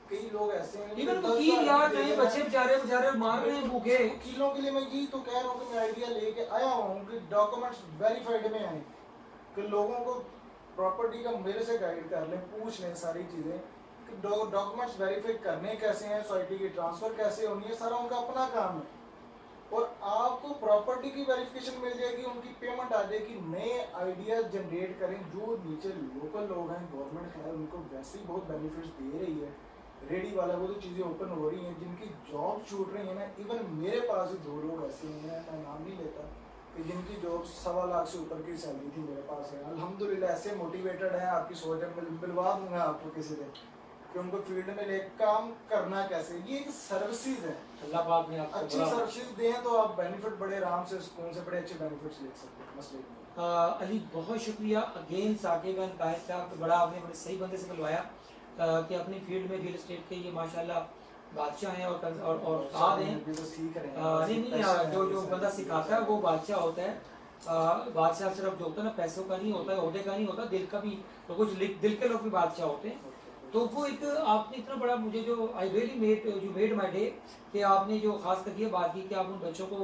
कई लोग ऐसे हैं इवन वकील यार, नहीं बच्चे बेचारे मार रहे हैं भूखे। वकीलों के लिए मैं यही तो कह रहा हूँ कि मैं आइडिया लेके आया हूँ कि डॉक्यूमेंट्स वेरीफाइड में आए, कि लोगों को प्रॉपर्टी का मेरे से गाइड कर लें, पूछ लें सारी चीज़ें कि डॉक्यूमेंट्स वेरीफाई करने कैसे हैं, सोसाइटी की ट्रांसफ़र कैसे होनी है, सारा उनका अपना काम है। और आपको प्रॉपर्टी की वेरिफिकेशन मिल जाएगी, उनकी पेमेंट आ जाएगी, नए आइडियाज जनरेट करें। जो नीचे लोकल लोग हैं, गवर्नमेंट है उनको वैसे ही बहुत बेनिफिट्स दे रही है, रेडी वाला वो तो चीज़ें ओपन हो रही हैं, जिनकी जॉब छूट रही है ना। इवन मेरे पास ही 2 लोग ऐसे हैं, मैं नाम नहीं लेता, कि जिनकी जॉब 1.25 लाख से ऊपर की सैलरी थी मेरे पास है। अल्हम्दुलिल्लाह ऐसे मोटिवेटेड हैं, आपकी सोच है, मिलवा दूंगा आपको किसी दिन, कि उनको फील्ड में ले काम करना कैसे। ये एक सर्विसेज है, अल्लाह पाक ने आपको अच्छी सर्विसेज दें तो आप बेनिफिट बड़े आराम से सुकून से बड़े अच्छे बेनिफिट्स ले सकते हैं, मसले नहीं। अली बहुत शुक्रिया अगेन साकिब एंड ताहिर साहब, तो बड़ा आपने बड़े सही बंदे से मिलवाया कि अपनी फील्ड में रियल एस्टेट के ये माशाल्लाह बादशाह हैं और उस्ताद हैं। नहीं, जो बंदा सिखाता है वो बादशाह होता है। बादशाह सिर्फ जो होता है ना पैसों का नहीं होता है, ओहदे का नहीं होता, दिल का भी, तो कुछ दिल के लोग भी बादशाह होते हैं। तो वो एक आपने इतना बड़ा मुझे जो I really made my day कि आपने जो खास करके बात की कि आप उन बच्चों को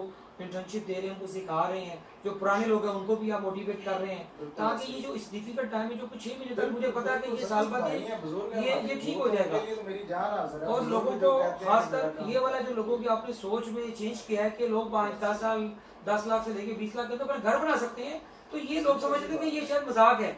इंटर्नशिप दे रहे हैं, उनको सिखा रहे हैं, जो पुराने लोग हैं उनको भी आप मोटिवेट कर रहे हैं, ताकि ये जो इस डिफिकल्ट टाइम में जो कुछ 6 महीने तक मुझे पता है कि ये साल बाद ये ठीक हो जाएगा। और लोगों को खास कर ये वाला जो लोगों की आपने सोच में चेंज किया है कि लोग 5-10 साल 10 लाख से लेके 20 लाख के तो अपना घर बना सकते हैं, तो ये लोग समझते हैं कि ये शायद मजाक है,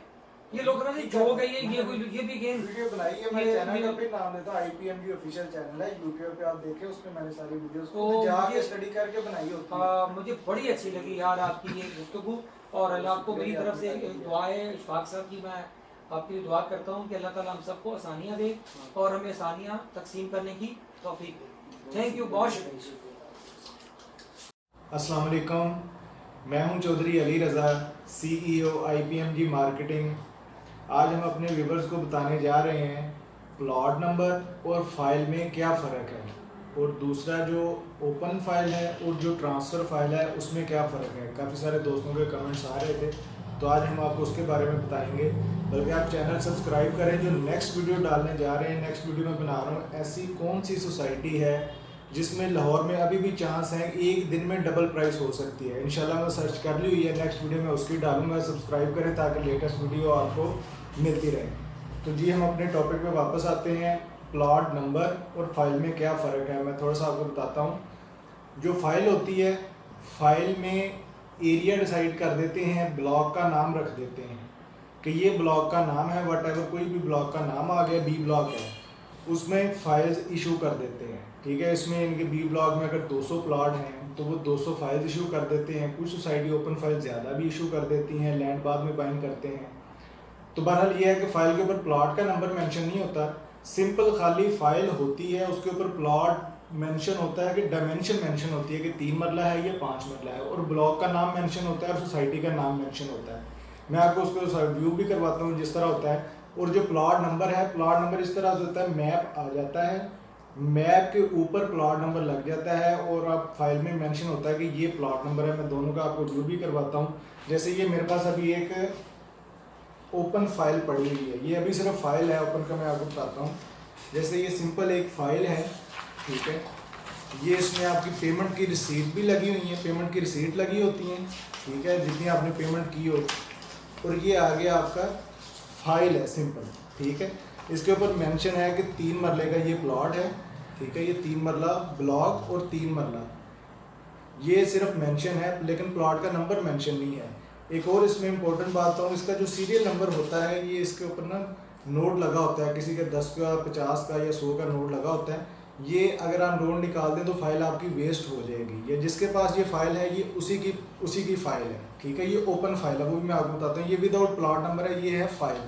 ये लोग समझते जोक है, ये भी गेम वीडियो बनाई है। मैं चैनल का भी नाम देता हूं, आईपीएमजी ऑफिशियल चैनल है यूट्यूब पे, आप देखें, उसमें मैंने सारी वीडियोस को जाके स्टडी करके बनाई होती है। मुझे बड़ी अच्छी लगी यार आपकी ये गुफ्तगू, और अल्लाह आपको मेरी तरफ से दुआ है इशफाक साहब की, मैं आपकी दुआ करता हूँ कि अल्लाह ताला हम सबको आसानियाँ दे और हमें आसानियाँ तकसीम करने की तौफीक दे। थैंक यू, बहुत शुक्रिया। अस्सलाम वालेकुम, मैं हूं Chaudhary Ali Raza, CEO IPMG marketing. आज हम अपने व्यूवर्स को बताने जा रहे हैं प्लॉट नंबर और फाइल में क्या फ़र्क है, और दूसरा जो ओपन फाइल है और जो ट्रांसफ़र फाइल है उसमें क्या फ़र्क है। काफ़ी सारे दोस्तों के कमेंट्स आ रहे थे, तो आज हम आपको उसके बारे में बताएंगे। बल्कि आप चैनल सब्सक्राइब करें, जो नेक्स्ट वीडियो डालने जा रहे हैं, नेक्स्ट वीडियो में बना रहा हूँ ऐसी कौन सी सोसाइटी है जिसमें लाहौर में अभी भी चांस है एक दिन में डबल प्राइस हो सकती है। इंशाल्लाह मैं सर्च कर ली हुई है, नेक्स्ट वीडियो में उसकी डालूंगा। सब्सक्राइब करें ताकि लेटेस्ट वीडियो आपको मिलती रहे। तो जी हम अपने टॉपिक पे वापस आते हैं, प्लॉट नंबर और फाइल में क्या फ़र्क है। मैं थोड़ा सा आपको बताता हूँ। जो फाइल होती है, फाइल में एरिया डिसाइड कर देते हैं, ब्लॉक का नाम रख देते हैं कि ये ब्लॉक का नाम है, वट एवर कोई भी ब्लॉक का नाम आ गया, बी ब्लॉक है, उसमें फाइल्स इशू कर देते हैं। ठीक है, इसमें इनके बी ब्लॉक में अगर 200 प्लॉट हैं तो वो 200 फाइल्स इशू कर देते हैं। कुछ सोसाइटी ओपन फाइल ज़्यादा भी इशू कर देती हैं, लैंड बाद में बाइंग करते हैं। तो बहरहाल ये है कि फ़ाइल के ऊपर प्लॉट का नंबर मेंशन नहीं होता, सिंपल खाली फाइल होती है, उसके ऊपर प्लॉट मेंशन होता है कि डायमेंशन मेंशन होती है कि 3 मरला है या 5 मरला है, और ब्लॉक का नाम मेंशन होता है और सोसाइटी का नाम मेंशन होता है। मैं आपको उसको व्यू भी करवाता हूँ जिस तरह होता है। और जो प्लॉट नंबर है, प्लॉट नंबर इस तरह से होता है, मैप आ जाता है, मैप के ऊपर प्लॉट नंबर लग जाता है और अब फाइल में मेंशन होता है कि ये प्लॉट नंबर है। मैं दोनों का आपको व्यू भी करवाता हूँ। जैसे ये मेरे पास अभी एक ओपन फाइल पड़ी हुई है, ये अभी सिर्फ फाइल है, ओपन का मैं आपको बताता हूँ। जैसे ये सिंपल एक फाइल है, ठीक है, ये इसमें आपकी पेमेंट की रिसीट भी लगी हुई है, पेमेंट की रिसीट लगी होती हैं, ठीक है, जितनी आपने पेमेंट की हो। और ये आगे आपका फाइल है सिंपल, ठीक है। इसके ऊपर मेंशन है कि 3 मरले का ये प्लॉट है, ठीक है, ये 3 मरला ब्लॉक और 3 मरला, ये सिर्फ मेंशन है, लेकिन प्लॉट का नंबर मेंशन नहीं है। एक और इसमें इम्पोर्टेंट बात है, इसका जो सीरियल नंबर होता है, ये इसके ऊपर ना नोट लगा होता है, किसी का 10 का 50 का या 100 का नोट लगा होता है। ये अगर आप नोट निकाल दें तो फाइल आपकी वेस्ट हो जाएगी। ये जिसके पास ये फाइल है, ये उसी की फाइल है, ठीक है। ये ओपन फाइल है, वो भी मैं आपको बताता हूँ। ये विदाउट प्लॉट नंबर है, ये है फाइल।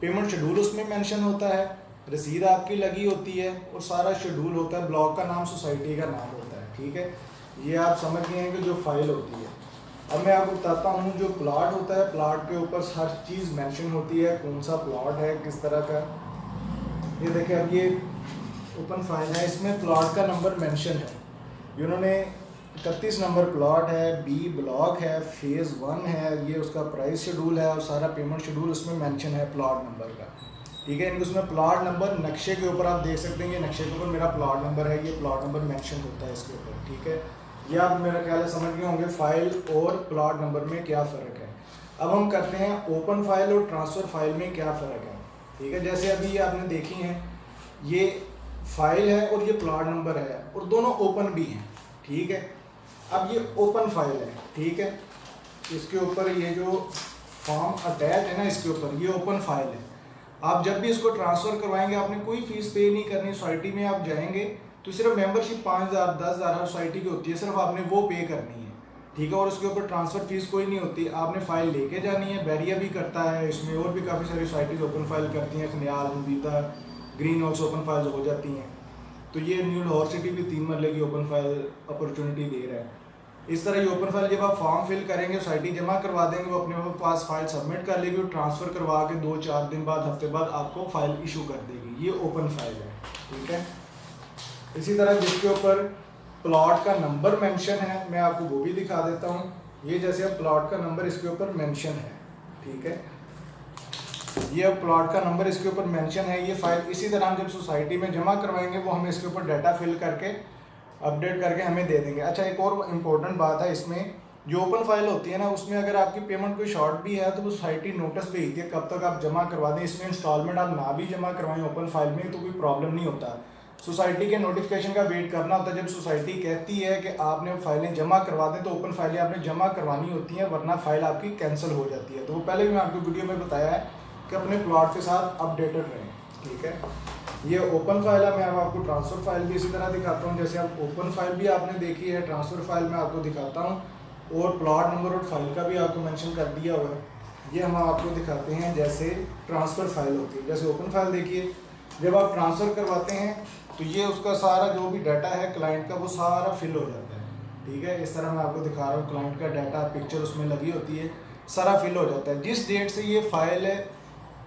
पेमेंट शेड्यूल उसमें मेंशन होता है, रसीद आपकी लगी होती है और सारा शेड्यूल होता है, ब्लॉक का नाम, सोसाइटी का नाम होता है, ठीक है। ये आप समझ गए हैं कि जो फाइल होती है। अब मैं आपको बताता हूँ जो प्लॉट होता है, प्लॉट के ऊपर हर चीज़ मेंशन होती है, कौन सा प्लॉट है, किस तरह का। ये देखिए, अब ये ओपन फाइल है, इसमें प्लॉट का नंबर मेंशन है। उन्होंने 31 नंबर प्लॉट है, बी ब्लॉक है, फेज़ 1 है, ये उसका प्राइस शेड्यूल है और सारा पेमेंट शेड्यूल उसमें मेंशन है प्लॉट नंबर का, ठीक है। इनके उसमें प्लॉट नंबर नक्शे के ऊपर आप देख सकते हैं, ये नक्शे के ऊपर मेरा प्लॉट नंबर है, ये प्लॉट नंबर मेंशन होता है इसके ऊपर, ठीक है। ये आप मेरा ख्याल है समझ गए होंगे फाइल और प्लॉट नंबर में क्या फ़र्क है। अब हम करते हैं ओपन फाइल और ट्रांसफ़र फाइल में क्या फ़र्क है, ठीक है। जैसे अभी ये आपने देखी हैं, ये फाइल है और ये प्लॉट नंबर है और दोनों ओपन भी हैं, ठीक है। अब ये ओपन फाइल है, ठीक है, इसके ऊपर ये जो फॉर्म अटैच है ना, इसके ऊपर ये ओपन फाइल है। आप जब भी इसको ट्रांसफ़र करवाएंगे, आपने कोई फ़ीस पे नहीं करनी। सोसाइटी में आप जाएंगे तो सिर्फ मेंबरशिप 5,000 10,000 हर सोसाइटी की होती है, सिर्फ आपने वो पे करनी है, ठीक है। और उसके ऊपर ट्रांसफ़र फीस कोई नहीं होती, आपने फ़ाइल लेके जानी है। बैरिया भी करता है इसमें, और भी काफ़ी सारी सोसाइटीज़ ओपन फाइल करती हैं, खनियाल, मुबीदा, ग्रीन हाउस ओपन फाइल्स हो जाती हैं। तो ये न्यू लाहौर सिटी भी 3 मरले की ओपन फाइल अपॉर्चुनिटी दे रहा है। इस तरह ये ओपन फाइल जब आप फॉर्म फिल करेंगे, सोसाइटी जमा करवा देंगे, वो अपने पास फाइल सबमिट कर लेगी और ट्रांसफ़र करवा के 2-4 दिन बाद, हफ्ते बाद आपको फाइल इशू कर देगी। ये ओपन फाइल है, ठीक है। इसी तरह जिसके ऊपर प्लॉट का नंबर मेंशन है, मैं आपको वो भी दिखा देता हूँ। ये जैसे अब प्लॉट का नंबर इसके ऊपर मेंशन है, ठीक है, ये अब प्लॉट का नंबर इसके ऊपर मेंशन है। ये फाइल इसी तरह हम जब सोसाइटी में जमा करवाएंगे, वो हमें इसके ऊपर डाटा फिल करके अपडेट करके हमें दे देंगे। अच्छा, एक और इम्पोर्टेंट बात है इसमें, जो ओपन फाइल होती है ना, उसमें अगर आपकी पेमेंट कोई शॉर्ट भी है तो वो सोसाइटी नोटिस भेजती है कब तक आप जमा करवा दें। इसमें इंस्टॉलमेंट आप ना भी जमा करवाएं ओपन फाइल में तो कोई प्रॉब्लम नहीं होता। सोसाइटी के नोटिफिकेशन का वेट करना होता है। जब सोसाइटी कहती है कि आपने फाइलें जमा करवा दें तो ओपन फाइलें आपने जमा करवानी होती हैं, वरना फाइल आपकी कैंसिल हो जाती है। तो वो पहले भी मैं आपको वीडियो में बताया है कि अपने प्लॉट के साथ अपडेटेड रहें, ठीक है। ये ओपन फाइल है। मैं अब आपको ट्रांसफ़र फाइल भी इसी तरह दिखाता हूँ। जैसे आप ओपन फाइल भी आपने देखी है, ट्रांसफ़र फाइल मैं आपको दिखाता हूँ, और प्लॉट नंबर और फाइल का भी आपको मेंशन कर दिया हुआ है। ये हम आपको दिखाते हैं जैसे ट्रांसफ़र फाइल होती है। जैसे ओपन फाइल देखिए, जब आप ट्रांसफ़र करवाते हैं तो ये उसका सारा जो भी डाटा है क्लाइंट का वो सारा फिल हो जाता है, ठीक है। इस तरह मैं आपको दिखा रहा हूँ, क्लाइंट का डाटा पिक्चर उसमें लगी होती है, सारा फिल हो जाता है जिस डेट से ये फाइल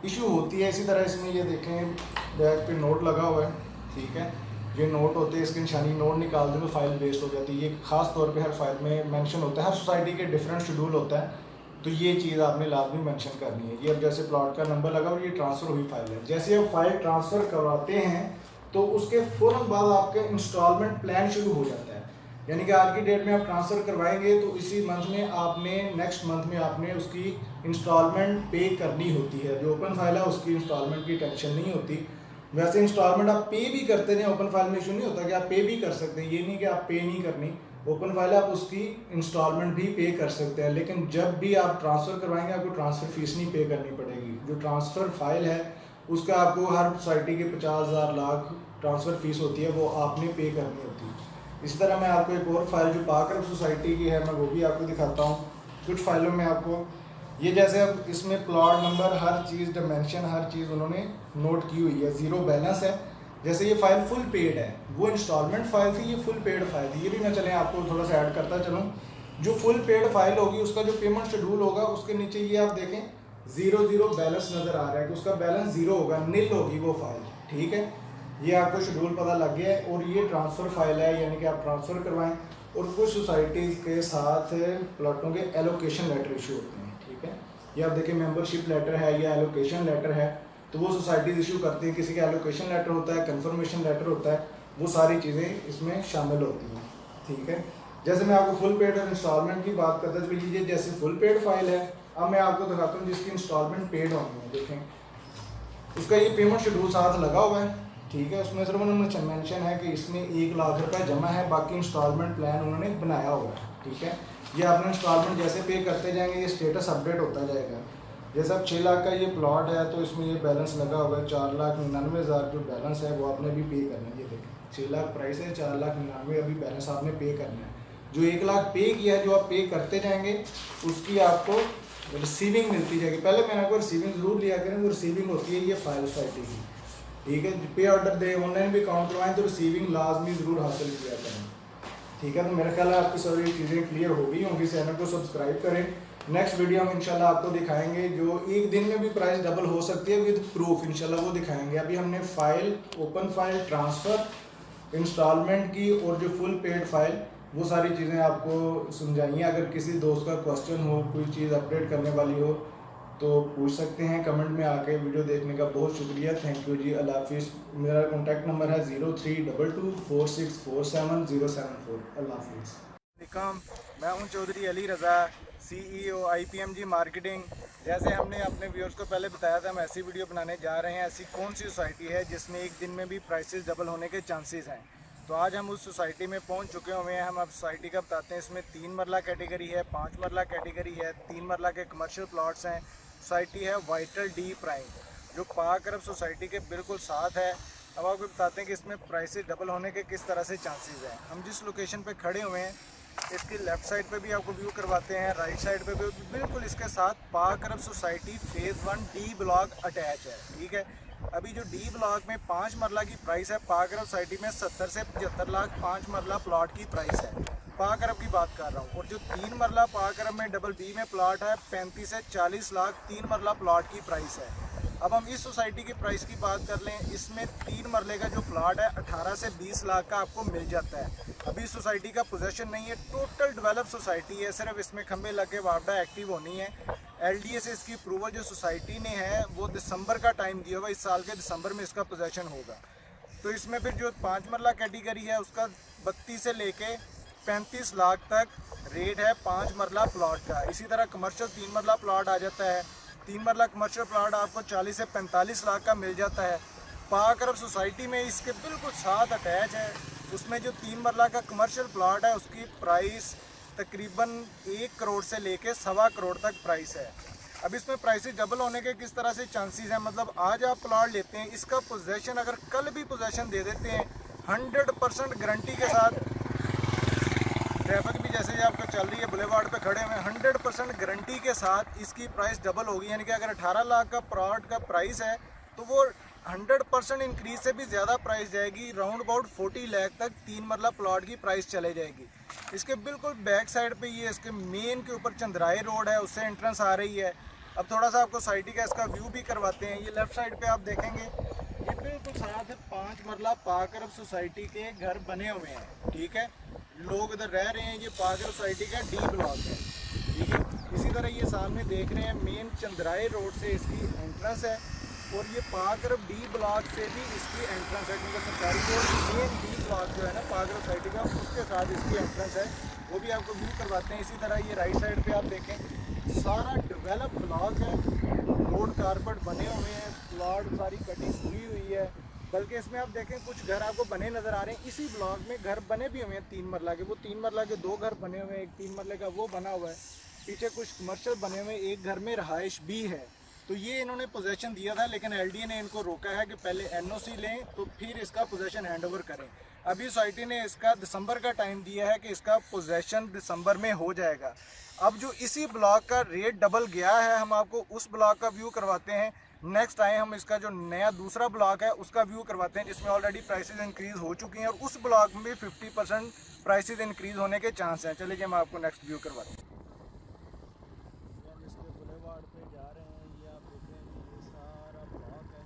इशू होती है। इसी तरह इसमें ये देखें बैक पे नोट लगा हुआ है, ठीक है। ये नोट होते हैं, इसकी निशानी नोट निकाल दें तो फाइल वेस्ट हो जाती है। ये खास तौर पे हर फाइल में मेंशन होता है, हर सोसाइटी के डिफरेंट शेड्यूल होता है, तो ये चीज़ आपने लाजमी मेंशन करनी है। ये अब जैसे प्लॉट का नंबर लगा और ये ट्रांसफ़र हुई फाइल है। जैसे आप फाइल ट्रांसफ़र करवाते हैं तो उसके फ़ौरन बाद आपके इंस्टॉलमेंट प्लान शुरू हो जाता है। यानी कि आज की डेट में आप ट्रांसफ़र करवाएंगे तो इसी मंथ में आपने नेक्स्ट मंथ में आपने उसकी इंस्टॉलमेंट पे करनी होती है। जो ओपन फाइल है उसकी इंस्टॉलमेंट की टेंशन नहीं होती। वैसे इंस्टॉलमेंट आप पे भी करते हैं, ओपन फाइल में इशू नहीं होता कि आप पे भी कर सकते हैं, ये नहीं कि आप पे नहीं करनी। ओपन फाइल आप उसकी इंस्टॉलमेंट भी पे कर सकते हैं, लेकिन जब भी आप ट्रांसफ़र करवाएंगे आपको ट्रांसफ़र फीस नहीं पे करनी पड़ेगी। जो ट्रांसफ़र फाइल है उसका आपको हर सोसाइटी के 50,000 लाख ट्रांसफ़र फीस होती है, वो आपने पे करनी होती है। इसी तरह मैं आपको एक और फाइल जो पाक अरब सोसाइटी की है मैं वो भी आपको दिखाता हूँ। कुछ फाइलों में आपको ये जैसे अब इसमें प्लॉट नंबर हर चीज़ डायमेंशन हर चीज़ उन्होंने नोट की हुई है, ज़ीरो बैलेंस है। जैसे ये फाइल फुल पेड है, वो इंस्टॉलमेंट फाइल थी, ये फुल पेड फाइल थी। ये भी मैं चलें आपको थोड़ा सा ऐड करता चलूँ। जो फुल पेड फाइल होगी उसका जो पेमेंट शेड्यूल होगा उसके नीचे ये आप देखें 0 बैलेंस नज़र आ रहा है कि उसका बैलेंस ज़ीरो होगा, नील होगी वो फाइल, ठीक है। ये आपको शेड्यूल पता लग गया है। और ये ट्रांसफ़र फाइल है, यानी कि आप ट्रांसफ़र करवाएं। और कुछ सोसाइटीज़ के साथ प्लॉटों के एलोकेशन लेटर इशू होते हैं, ठीक है। ये आप देखिए मेंबरशिप लेटर है या एलोकेशन लेटर है, तो वो सोसाइटीज़ इशू करती हैं। किसी का एलोकेशन लेटर होता है, कंफर्मेशन लेटर होता है, वो सारी चीज़ें इसमें शामिल होती हैं, ठीक है। जैसे मैं आपको फुल पेड और इंस्टॉलमेंट की बात करता चल लीजिए। जैसे फुल पेड फाइल है, अब मैं आपको दिखाता हूँ जिसकी इंस्टॉलमेंट पेड होनी है। देखें उसका ये पेमेंट शेड्यूल साथ लगा हुआ है, ठीक है। उसमें सिर्फ उन्होंने मेंशन है कि इसमें 1 लाख रुपए जमा है, बाकी इंस्टॉलमेंट प्लान उन्होंने बनाया हुआ है, ठीक है। ये आपने इंस्टॉलमेंट जैसे पे करते जाएंगे ये स्टेटस अपडेट होता जाएगा। जैसे अब 6 लाख का ये प्लॉट है तो इसमें ये बैलेंस लगा हुआ है 4,99,000 जो बैलेंस है वो आपने अभी पे करना है। ये देखिए 6 लाख प्राइस है, 4,99,000 अभी बैलेंस आपने पे करना है। जो 1 लाख पे किया है, जो आप पे करते जाएंगे उसकी आपको रिसीविंग मिलती जाएगी। पहले मैंने आपको रिसीविंग ज़रूर लिया करें, वो रिसीविंग होती है ये फाइल सोसाइटी की, ठीक है। पे ऑर्डर दे ऑनलाइन भी काउंट करवाएं तो रिसीविंग लाजमी ज़रूर हासिल किया करें, ठीक है। तो मेरा ख्याल है आपकी सारी चीज़ें क्लियर हो गई होंगी। चैनल को सब्सक्राइब करें। नेक्स्ट वीडियो हम इंशाल्लाह आपको दिखाएंगे जो एक दिन में भी प्राइस डबल हो सकती है विद प्रूफ, इंशाल्लाह वो दिखाएंगे। अभी हमने file open file transfer instalment की और जो फुल पेड फाइल वो सारी चीज़ें आपको समझाई हैं। अगर किसी दोस्त का क्वेश्चन हो, कोई चीज़ अपडेट करने वाली हो तो पूछ सकते हैं कमेंट में आके। वीडियो देखने का बहुत शुक्रिया, थैंक यू जी, अल्लाह हाफिज़। मेरा कॉन्टैक्ट नंबर है 03224647 074। अल्लाह हाफिज़। मैं हूं Chaudhary Ali Raza, CEO IPMG marketing. जैसे हमने अपने व्यूअर्स को पहले बताया था हम ऐसी वीडियो बनाने जा रहे हैं। ऐसी कौन सी सोसाइटी है जिसमें एक दिन में भी प्राइसेस डबल होने के चांसेस हैं। तो आज हम उस सोसाइटी में पहुंच चुके हुए हैं। हम अब सोसाइटी का बताते हैं। इसमें 3 मरला कैटेगरी है, 5 मरला कैटेगरी है, 3 मरला के कमर्शियल प्लॉट्स हैं। सोसाइटी है वाइटल डी प्राइम जो पाक अरब सोसाइटी के बिल्कुल साथ है। अब आपको बताते हैं कि इसमें प्राइसेस डबल होने के किस तरह से चांसेस हैं। हम जिस लोकेशन पे खड़े हुए हैं इसकी लेफ़्ट साइड पे भी आपको व्यू करवाते हैं, राइट साइड पे भी बिल्कुल इसके साथ Pak Arab society phase 1 D block attach है, ठीक है। अभी जो डी ब्लॉक में 5 मरला की प्राइस है पाक अरब सोसाइटी में 70 से 75 लाख 5 मरला प्लॉट की प्राइस है, पाक अरब की बात कर रहा हूँ। और जो 3 मरला पाक अरब में डबल बी में प्लॉट है 35 से 40 लाख 3 मरला प्लॉट की प्राइस है। अब हम इस सोसाइटी की प्राइस की बात कर लें, इसमें 3 मरले का जो प्लॉट है 18 से 20 लाख का आपको मिल जाता है। अभी सोसाइटी का पोजेशन नहीं है, टोटल डेवलप सोसाइटी है, सिर्फ इसमें खंबे लगे वापडा एक्टिव होनी है। LDA से इसकी अप्रूवल जो सोसाइटी ने है वो दिसंबर का टाइम दिया हुआ, इस साल के दिसंबर में इसका पोजेशन होगा। तो इसमें फिर जो 5 मरला कैटेगरी है उसका 32 से लेके 35 लाख तक रेट है 5 मरला प्लॉट का। इसी तरह कमर्शियल 3 मरला प्लॉट आ जाता है। 3 मरला कमर्शियल प्लॉट आपको 40 से 45 लाख का मिल जाता है। पाक अरब सोसाइटी में इसके बिल्कुल साथ अटैच है, उसमें जो 3 मरला का कमर्शियल प्लॉट है उसकी प्राइस तकरीबन 1 करोड़ से लेके 1.25 करोड़ तक प्राइस है। अब इसमें प्राइसेस डबल होने के किस तरह से चांसेस हैं, मतलब आज आप प्लॉट लेते हैं, इसका पोजेसन अगर कल भी पोजेसन दे देते हैं 100% गारंटी के साथ, ट्रैफिक भी जैसे आपका चल रही है बुलेवार्ड पे खड़े हुए, 100% गारंटी के साथ इसकी प्राइस डबल होगी। यानी कि अगर 18 लाख का प्लॉट का प्राइस है तो वो 100% इंक्रीज से भी ज़्यादा प्राइस जाएगी, राउंड अबाउट 40 लाख तक 3 मरला प्लॉट की प्राइस चले जाएगी। इसके बिल्कुल बैक साइड पे ये इसके मेन के ऊपर चंद्राई रोड है, उससे एंट्रेंस आ रही है। अब थोड़ा सा आपको सोसाइटी का इसका व्यू भी करवाते हैं। ये लेफ्ट साइड पे आप देखेंगे, ये बिल्कुल साथ है 5 मरला पाक अरब सोसाइटी के घर बने हुए हैं, ठीक है, लोग इधर रह रहे हैं। ये पाक अरब सोसाइटी का डी ब्लॉक है, ठीक है। इसी तरह ये सामने देख रहे हैं मेन चंद्राई रोड से इसकी एंट्रेंस है, और ये पाक अरब डी ब्लॉक से भी इसकी एंट्रेंस है, क्योंकि सरकारी रोड मेन डी ब्लॉक जो है ना पाक अरब सोसाइटी का, उसके साथ इसकी एंट्रेंस है, वो भी आपको व्यू करवाते हैं। इसी तरह ये राइट साइड पे आप देखें सारा डेवलप ब्लॉक है, रोड कारपेट बने हुए हैं, प्लॉट सारी कटिंग हुई हुई है। बल्कि इसमें आप देखें कुछ घर आपको बने नज़र आ रहे हैं, इसी ब्लॉक में घर बने भी हुए हैं 3 मरला के, वो 3 मरला के 2 घर बने हुए हैं, एक 3 मरले का वो बना हुआ है, पीछे कुछ कमर्शियल बने हुए हैं, एक घर में रहाइश भी है। तो ये इन्होंने पोजेसन दिया था, लेकिन एलडीए ने इनको रोका है कि पहले एनओसी लें तो फिर इसका पोजेसन हैंडओवर करें। अभी सोसाइटी ने इसका दिसंबर का टाइम दिया है कि इसका पोजेसन दिसंबर में हो जाएगा। अब जो इसी ब्लॉक का रेट डबल गया है, हम आपको उस ब्लॉक का व्यू करवाते हैं। नेक्स्ट टाइम हम इसका जो नया दूसरा ब्लॉक है उसका व्यू करवाते हैं, जिसमें ऑलरेडी प्राइसेस इंक्रीज़ हो चुकी हैं, और उस ब्लॉक में भी 50% प्राइसेस इंक्रीज़ होने के चांस हैं। चलिए हम आपको नेक्स्ट व्यू करवाते हैं। इसके बुलेवार्ड पे जा रहे हैं, ये आप देखें ये सारा ब्लॉक है,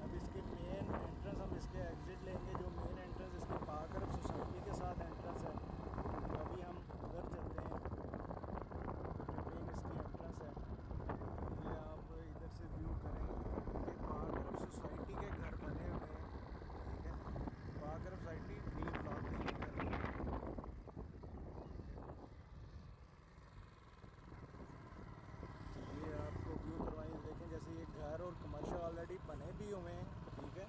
अब इसके मेन एंट्रेंस हम इसके एग्जिट लेंगे, जो मेन एंट्रेंस इसके पाक अरब सोसाइटी के साथ एंट्रेंस है, अभी हम उधर चलते हैं। मेन इसकी एंट्रेंस है, ये आप इधर से व्यू करें, ये पाक अरब सोसाइटी के घर बने हुए हैं, ठीक है, पाक अरब सोसाइटी डी ब्लॉक के घर बने हुए हैं। ये आपको व्यू करवाएं, देखें जैसे ये घर और कमर्शियल ऑलरेडी बने भी हुए हैं, ठीक है,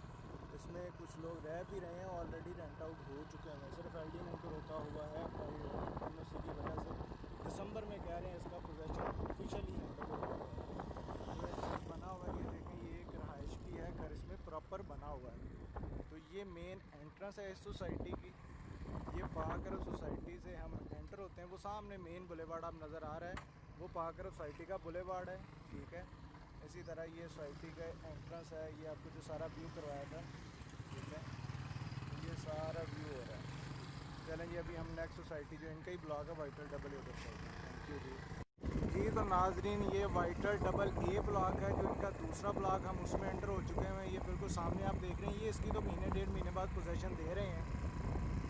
इसमें कुछ लोग रह भी रहे हैं, ऑलरेडी रेंट आउट हो चुके हैं। सिर्फ एलडीए ने इनको रोका हुआ है एनओसी की वजह से, दिसंबर में कह रहे हैं इसका पोजेसन ऑफिशियली हैंडओवर हो गया। ये बना हुआ है, ये देखें ये एक रहाइश भी है, घर इसमें प्रॉपर बना हुआ है। तो ये मेन एंट्रेंस है इस सोसाइटी की। ये पाक अरब सोसाइटी से हम एंटर होते हैं, वो सामने मेन बुलेवार्ड आप नज़र आ रहा है, वो पाक अरब सोसाइटी का बुलेवार्ड है, ठीक है। इसी तरह ये सोसाइटी का एंट्रेंस है, ये आपको जो सारा व्यू करवाया था, ठीक है, तो ये सारा व्यू हो रहा है। चलेंगे अभी हम नेक्स्ट सोसाइटी जो इनका ही ब्लॉक है vital double A, thank you जी। तो नाजरीन ये वाइटल डबल ए ब्लॉक है, जो इनका दूसरा ब्लॉक, हम उसमें एंटर हो चुके हैं। ये बिल्कुल सामने आप देख रहे हैं, ये इसकी तो महीने 1.5 महीने बाद पोजेसन दे रहे हैं।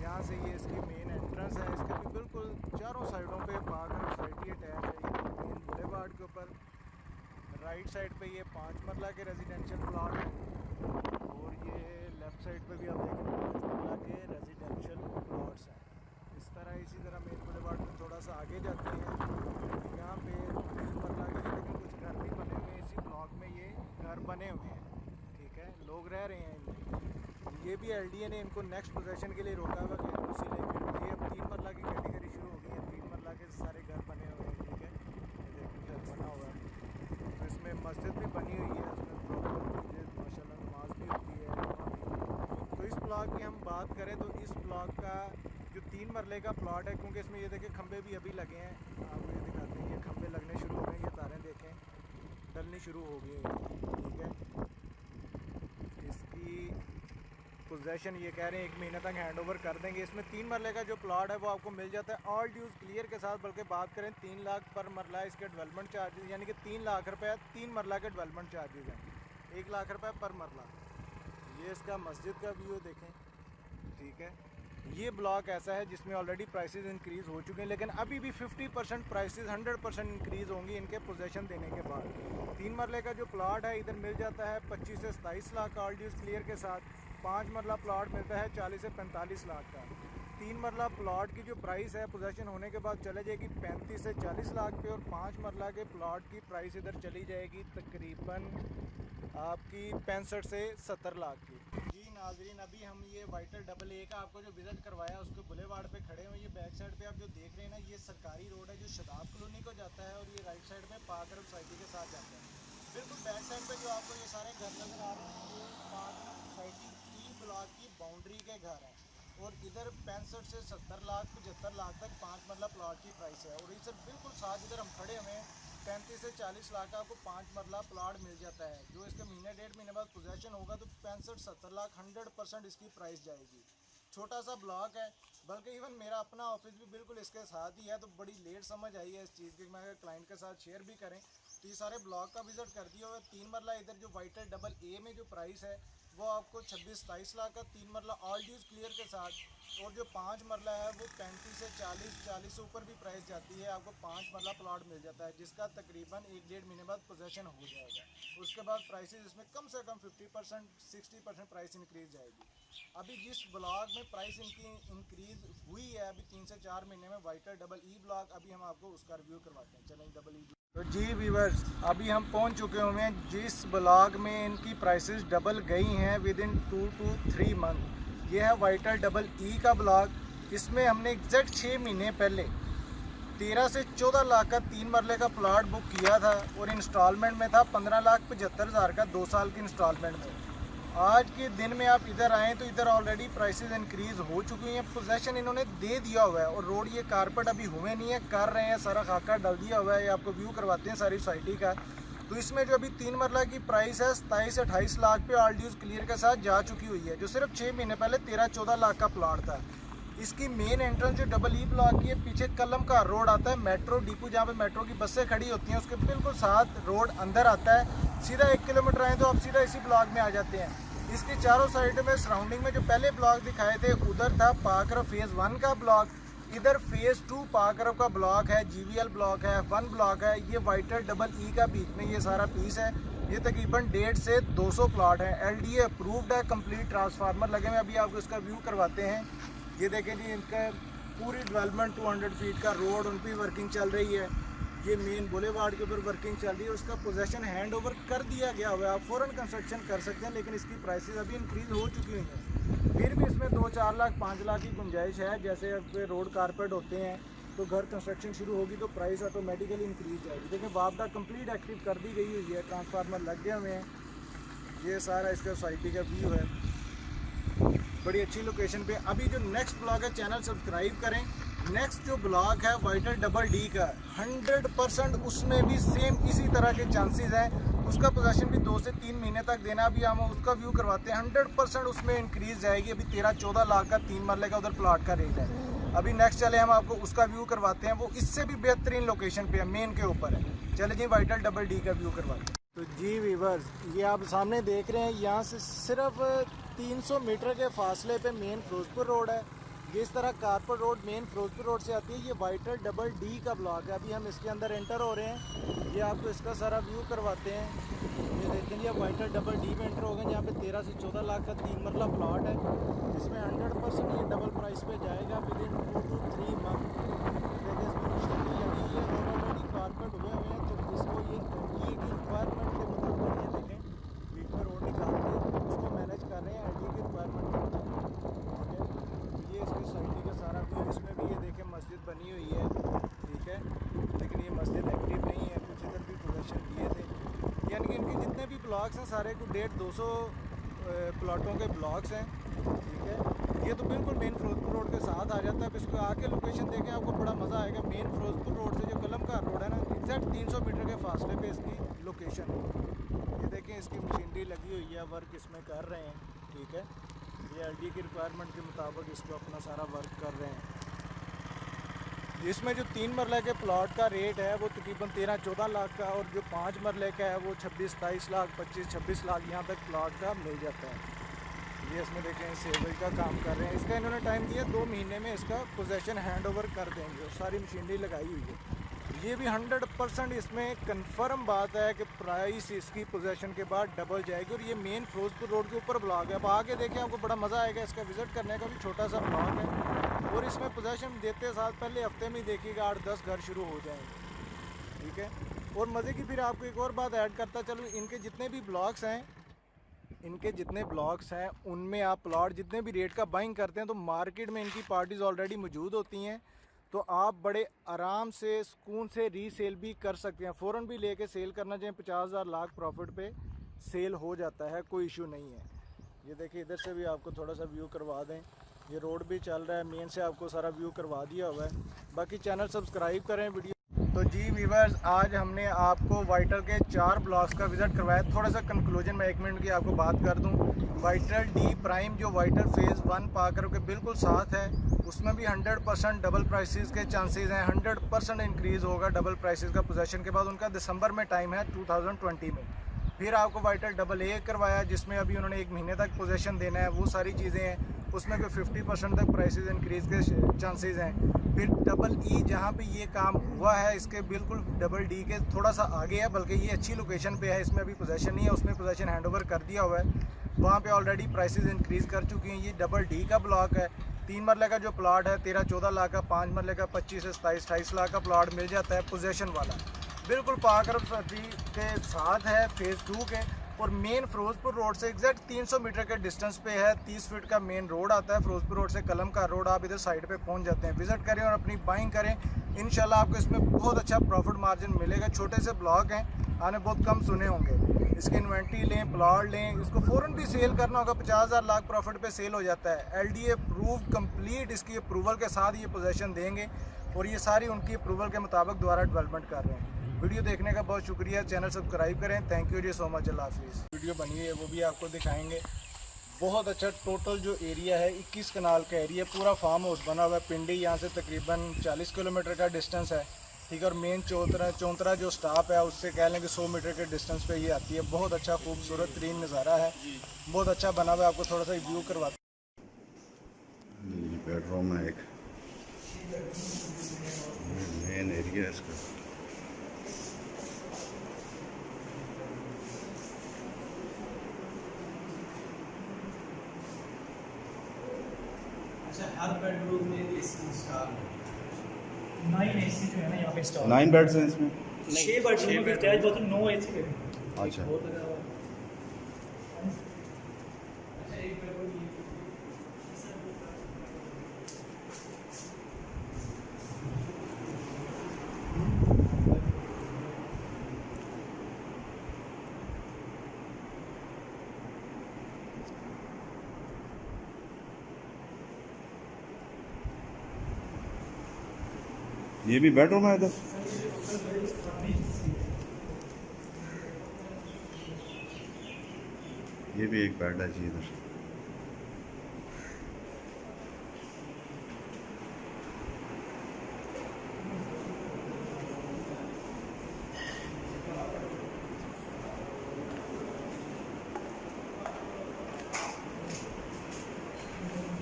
यहाँ से ये इसकी मेन एंट्रेंस है, इसके भी बिल्कुल चारों साइडों पे पाक अरब सोसाइटी अटैच है। ये मेन बुलेवार्ड के ऊपर राइट साइड पे ये 5 मरला के रेजिडेंशियल प्लॉट है, और ये लेफ़्ट साइड पे भी आप देखें 5 मरला के रेजिडेंशियल प्लॉट्स हैं। इस तरह इसी तरह मेन बुलेवार्ड में थोड़ा सा आगे जाते हैं, यहाँ पे 3 मरला के लेकिन कुछ घर भी बने हुए हैं, इसी ब्लॉक में ये घर बने हुए हैं, ठीक है, लोग रह रहे हैं इनमें। ये भी एलडीए ने इनको नेक्स्ट पोजेसन के लिए रोका हुआ कि एनओसी लेकर। ये अब 3 मरला की कैटेगरी शुरू हो गई है, 3 मरला के सारे घर बने हुए हैं, ठीक है, ये देखिए घर बना हुआ है। तो इसमें मस्जिद भी बनी हुई है, उसमें प्रॉपर माशाल्लाह नमाज भी होती है। तो इस ब्लॉक की हम बात करें तो इस ब्लॉक का जो 3 मरले का प्लॉट है, क्योंकि इसमें ये देखें खंबे भी अभी लगे हैं, आपको ये दिखाते हैं, ये खंबे लगने शुरू हो गए, ये तारें देखें डलनी शुरू हो गई हैं, ठीक है। इसकी पोजेसन ये कह रहे हैं 1 महीने तक हैंडओवर कर देंगे। इसमें 3 मरले का जो प्लॉट है वो आपको मिल जाता है ऑल ड्यूज़ क्लियर के साथ, बल्कि बात करें 3 लाख पर मरला इसके डेवलपमेंट चार्जेस, यानी कि 3 लाख रुपये 3 मरला के डेवलपमेंट चार्जेस हैं, 1 लाख रुपये पर मरला। ये इसका मस्जिद का व्यू देखें, ठीक है, ये ब्लॉक ऐसा है जिसमें ऑलरेडी प्राइसेस इंक्रीज़ हो चुके हैं, लेकिन अभी भी 50% प्राइसेस 100% इंक्रीज़ होंगी इनके पोजेशन देने के बाद। 3 मरले का जो प्लाट है इधर मिल जाता है 25 से 27 लाख का ऑल ड्यूज क्लियर के साथ। 5 मरला प्लाट मिलता है 40 से 45 लाख का। 3 मरला प्लाट की जो प्राइस है पोजेशन होने के बाद चले जाएगी 35 से 40 लाख पे, और 5 मरला के प्लाट की प्राइस इधर चली जाएगी तकरीबन आपकी 65 से 70 लाख की। जी नाजरीन, अभी हम ये वाइटल डबल ए का आपको जो विज़िट करवाया उसके बुलेवार्ड पे खड़े हुए। ये बैक साइड पे आप जो देख रहे हैं ना, ये सरकारी रोड है जो शदाब कॉलोनी को जाता है, और ये राइट साइड में पार्क अरब सोसाइटी के साथ जाता है। बिल्कुल बैक साइड पे जो आपको ये सारे घर नज़र आ रहे हैं, ये पार्क अरब सोसाइटी 3 ब्लॉक की बाउंड्री के घर हैं, और इधर 65 से 70 लाख 75 लाख तक 5 मरला प्लाट की प्राइस है। और इधर बिल्कुल साथ इधर हम खड़े हुए हैं 35 से 40 लाख का आपको 5 मरला प्लाट मिल जाता है, जो इसके महीने 1.5 महीने बाद पोजेशन होगा तो 65-70 लाख 100% इसकी प्राइस जाएगी। छोटा सा ब्लॉक है, बल्कि इवन मेरा अपना ऑफिस भी बिल्कुल इसके साथ ही है, तो बड़ी लेट समझ आई है इस चीज़ की। मैं क्लाइंट के साथ शेयर भी करें तो ये सारे ब्लॉक का विजिट कर दिया हुआ है। 3 मरला इधर जो वाइटल डबल ए में जो प्राइस है वो आपको 26-27 लाख का 3 मरला ऑल ड्यूज क्लियर के साथ, और जो 5 मरला है वो 35 से 40 से ऊपर भी प्राइस जाती है, आपको 5 मरला प्लॉट मिल जाता है, जिसका तकरीबन 1-1.5 महीने बाद पोजेशन हो जाएगा। उसके बाद प्राइसेस इसमें कम से कम 50-60% प्राइस इंक्रीज जाएगी। अभी जिस ब्लॉक में प्राइस इनकी इंक्रीज हुई है अभी 3 से 4 महीने में, वाइटल डबल ई ब्लॉक, अभी हम आपको उसका रिव्यू करवाते हैं। चलें डबल ई। तो जी व्यूअर्स, अभी हम पहुंच चुके हुए हैं जिस ब्लॉक में इनकी प्राइसेस डबल गई हैं विद इन 2 to 3 मंथ। ये है वाइटल डबल ई का ब्लॉक। इसमें हमने एग्जैक्ट 6 महीने पहले 13 से 14 लाख का 3 मरले का प्लाट बुक किया था, और इंस्टॉलमेंट में था 15,75,000 का 2 साल की इंस्टॉलमेंट में। आज के दिन में आप इधर आएँ तो इधर ऑलरेडी प्राइसेस इंक्रीज़ हो चुकी हैं, पोजेशन इन्होंने दे दिया हुआ है, और रोड ये कारपेट अभी हुए नहीं है, कर रहे हैं, सारा खाका डाल दिया हुआ है। ये आपको व्यू करवाते हैं सारी सोसाइटी का। तो इसमें जो अभी 3 मरला की प्राइस है 27 से 28 लाख पे ऑल ड्यूज क्लियर के साथ जा चुकी हुई है, जो सिर्फ 6 महीने पहले 13-14 लाख का प्लाट था। इसकी मेन एंट्रेंस जो डबल ई ब्लॉक की है, पीछे कलम का रोड आता है, मेट्रो डिपो जहाँ पे मेट्रो की बसें खड़ी होती हैं उसके बिल्कुल साथ रोड अंदर आता है। सीधा 1 किलोमीटर आए तो आप सीधा इसी ब्लॉक में आ जाते हैं। इसके चारों साइड में सराउंडिंग में जो पहले ब्लॉक दिखाए थे उधर था पार्क अरब फेज़ 1 का ब्लॉक, इधर फेज़ 2 पार्क अरब का ब्लॉक है, GVL ब्लॉक है, 1 ब्लॉक है। ये वाइटल डबल ई का बीच में ये सारा पीस है। ये तकरीबन 150 से 200 प्लाट है, LDA अप्रूव्ड है, कंप्लीट ट्रांसफार्मर लगे हुए। अभी आपको इसका व्यू करवाते हैं। ये देखें जी, इनका पूरी डेवलपमेंट 200 फीट का रोड, उन पर वर्किंग चल रही है। ये मेन बुलेवार्ड के ऊपर वर्किंग चल रही है, उसका पोजेशन हैंड ओवर कर दिया गया हुआ है, आप फ़ौरन कंस्ट्रक्शन कर सकते हैं, लेकिन इसकी प्राइसेस अभी इंक्रीज़ हो चुकी हैं। फिर भी इसमें 2-4 लाख 5 लाख की गुंजाइश है। जैसे अब रोड कारपेट होते हैं तो घर कंस्ट्रक्शन शुरू होगी तो प्राइस ऑटोमेटिकली इंक्रीज जाएगी। देखिए वापडा कंप्लीट एक्टिव कर दी गई हुई है, ट्रांसफार्मर लग गए हुए हैं। ये सारा इसका सोसाइटी का व्यू है, बड़ी अच्छी लोकेशन पे। अभी जो नेक्स्ट ब्लॉग है, चैनल सब्सक्राइब करें। नेक्स्ट जो ब्लॉग है वाइटल डबल डी का, 100% उसमें भी सेम इसी तरह के चांसेस हैं। उसका पोजीशन भी 2 से 3 महीने तक देना। भी हम उसका व्यू करवाते हैं। 100% उसमें इंक्रीज जाएगी। अभी 13-14 लाख का 3 मरले का उधर प्लाट का रेट है। अभी नेक्स्ट चले हम आपको उसका व्यू करवाते हैं, वो इससे भी बेहतरीन लोकेशन पे है, मेन के ऊपर है। चले जी वाइटल डबल डी का व्यू करवाते हैं। तो जी व्यूअर्स, ये आप सामने देख रहे हैं, यहाँ से सिर्फ 300 मीटर के फासले पे मेन फिरोजपुर रोड है। ये इस तरह carpet road main Ferozepur road से आती है। ये वाइटल डबल डी का ब्लॉक है। अभी हम इसके अंदर एंटर हो रहे हैं। ये आपको इसका सारा व्यू करवाते हैं। ये देखें, ये वाइटल डबल डी में एंटर हो गए, यहाँ पे 13 से 14 लाख का 3 मरला प्लॉट है, जिसमें 100% ये डबल प्राइस पे जाएगा विद इन 2 to 3 मंथ। देखिए इसमें मशीनरी लगी हुई है और ऑलरेडी कारपेट हुए हुए हैं, तो इसको ये LDA की रिक्वायरमेंट के मुताबिक, ये देखें बीच में रोड निकाल के उसको मैनेज कर रहे हैं LDA की रिक्वायरमेंट के मुताबिक। ठीक है, ये इसकी सोसाइटी का सारा व्यू। इसमें भी ये देखें मस्जिद बनी हुई है, ठीक है, लेकिन ये मस्जिद एक्टिव नहीं है, कुछ इधर भी पोजीशन दिए थे। यानी कि इनके जितने भी ब्लॉक्स हैं सारे को 150-200 प्लाटों के ब्लॉक्स हैं, ठीक है। ये तो बिल्कुल मेन फिरोजपुर रोड के साथ आ जाता है। अब इसको आके लोकेशन देखें, आपको बड़ा मज़ा आएगा। मेन फिरोजपुर रोड से जो कलम का रोड है ना, एग्जैक्ट 300 मीटर के फासले पे इसकी लोकेशन है। ये देखें इसकी मशीनरी लगी हुई है, वर्क इसमें कर रहे हैं, ठीक है। ये LDA की रिक्वायरमेंट के मुताबिक इसको अपना सारा वर्क कर रहे हैं। इसमें जो 3 मरले के प्लॉट का रेट है वो तकरीबन 13-14 लाख का, और जो 5 मरले का है वो 26-27 लाख 25-26 लाख यहाँ तक प्लॉट का मिल जाता है। ये इसमें देखें सेवेज का काम कर रहे हैं। इसका इन्होंने टाइम दिया 2 महीने में इसका पोजेसन हैंड ओवर कर देंगे और सारी मशीनरी लगाई हुई है। ये भी 100% इसमें कंफर्म बात है कि प्राइस इसकी पोजेसन के बाद डबल जाएगी। और ये मेन फिरोजपुर रोड के ऊपर ब्लॉक है। अब आगे देखें, आपको बड़ा मज़ा आएगा इसका विज़िट करने का। भी छोटा सा ब्लॉक है और इसमें पोजेसन देते साथ पहले हफ्ते में ही देखिएगा 8-10 घर शुरू हो जाएंगे, ठीक है। और मज़े की फिर आपको एक और बात ऐड करता चलूँ, इनके जितने भी ब्लॉक्स हैं उनमें आप प्लॉट जितने भी रेट का बाइंग करते हैं तो मार्केट में इनकी पार्टीज़ ऑलरेडी मौजूद होती हैं, तो आप बड़े आराम से सुकून से रीसेल भी कर सकते हैं। फ़ौरन भी लेके सेल करना चाहिए, 50,000 लाख प्रॉफिट पे सेल हो जाता है, कोई इशू नहीं है। ये देखिए, इधर से भी आपको थोड़ा सा व्यू करवा दें। ये रोड भी चल रहा है, मेन से आपको सारा व्यू करवा दिया हुआ है। बाकी चैनल सब्सक्राइब करें वीडियो। तो जी व्यूअर्स, आज हमने आपको वाइटल के 4 ब्लॉक्स का विज़िट करवाया। थोड़ा सा कंक्लूजन में 1 मिनट की आपको बात कर दूं। वाइटल डी प्राइम जो वाइटल फेज़ 1 पाकर के बिल्कुल साथ है, उसमें भी 100% डबल प्राइसेस के चांसेस हैं। 100% इंक्रीज़ होगा डबल प्राइसेस का पोजेसन के बाद। उनका दिसंबर में टाइम है 2020 में। फिर आपको वाइटल डबल ए करवाया जिसमें अभी उन्होंने 1 महीने तक पोजेसन देना है, वो सारी चीज़ें हैं। उसमें भी 50% तक प्राइसेस इंक्रीज़ के चांसेस हैं। फिर डबल ई जहाँ पे ये काम हुआ है, इसके बिल्कुल डबल डी के थोड़ा सा आगे है, बल्कि ये अच्छी लोकेशन पे है। इसमें अभी पोजेसन नहीं है, उसमें पोजेसन हैंडओवर कर दिया हुआ है। वहाँ पे ऑलरेडी प्राइसेस इंक्रीज़ कर चुकी हैं। ये डबल डी का ब्लॉक है। 3 मरले का जो प्लाट है 13-14 लाख का, 5 मरले का 25 से 27-28 लाख का प्लाट मिल जाता है पोजेसन वाला। बिल्कुल पाकर के साथ है फेज़ 2 के। और मेन फिरोजपुर रोड से एग्जैक्ट 300 मीटर के डिस्टेंस पे है। 30 फीट का मेन रोड आता है फिरोजपुर रोड से, कलम का रोड। आप इधर साइड पे पहुंच जाते हैं। विजिट करें और अपनी बाइंग करें। इंशाल्लाह आपको इसमें बहुत अच्छा प्रॉफिट मार्जिन मिलेगा। छोटे से ब्लॉक हैं, आपने बहुत कम सुने होंगे। इसकी इन्वेंट्री लें, प्लॉट लें, इसको फ़ौरन भी सेल करना होगा, 50,000 लाख प्रॉफिट पे सेल हो जाता है। LDA अप्रूव कंप्लीट इसकी अप्रूवल के साथ ये पोजेसन देंगे और ये सारी उनकी अप्रूवल के मुताबिक द्वारा डेवलपमेंट कर रहे हैं। वीडियो देखने का बहुत शुक्रिया। चैनल सब्सक्राइब करें। थैंक यू जी सो मच। अल्लाह हाफिज़। वीडियो बनी है वो भी आपको दिखाएंगे। बहुत अच्छा टोटल जो एरिया है 21 कनाल का एरिया, पूरा फार्म हाउस बना हुआ है। पिंडी यहाँ से तकरीबन 40 किलोमीटर का डिस्टेंस है, ठीक है। और मेन चौंतरा जो स्टॉप है उससे कह लें कि 100 मीटर के डिस्टेंस पे ये आती है। बहुत अच्छा खूबसूरत तरीन नज़ारा है, बहुत अच्छा बना हुआ है। आपको थोड़ा सा व्यू करवाते हैं। बेडरूम है, एक मेन एरिया है इसका। हर बेडरूम में एसी इंस्टॉल है। 9 एसी जो है ना यहाँ पे इंस्टॉल 9 बेड्स हैं इसमें। 6 बेडरूम में अटैच बाथरूम 9 एसी है। अच्छा, एक बेडरूम ये भी बेडरूम है इधर। ये भी एक बेड है जी इधर।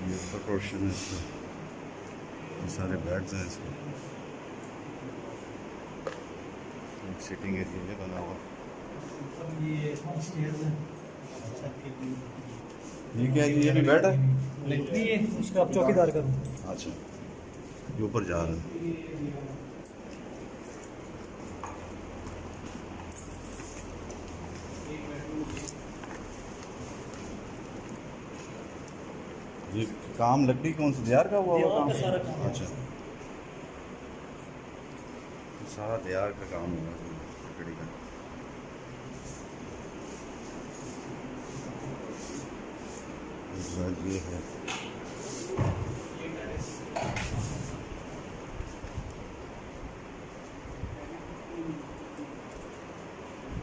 ये ऊपर पोर्शन है इसका, ये सारे बेड्स हैं इसमें। सिटिंग एरिया बना हुआ। ये क्या है? ये भी बेड है? नहीं, ये उसका आप चौकीदार करूँ। अच्छा, ये ऊपर जा रहा है। ये काम लकड़ी कौन सी दियार का हुआ काम? सारा काम। अच्छा, सारा दियार का काम हुआ लकड़ी का। ये है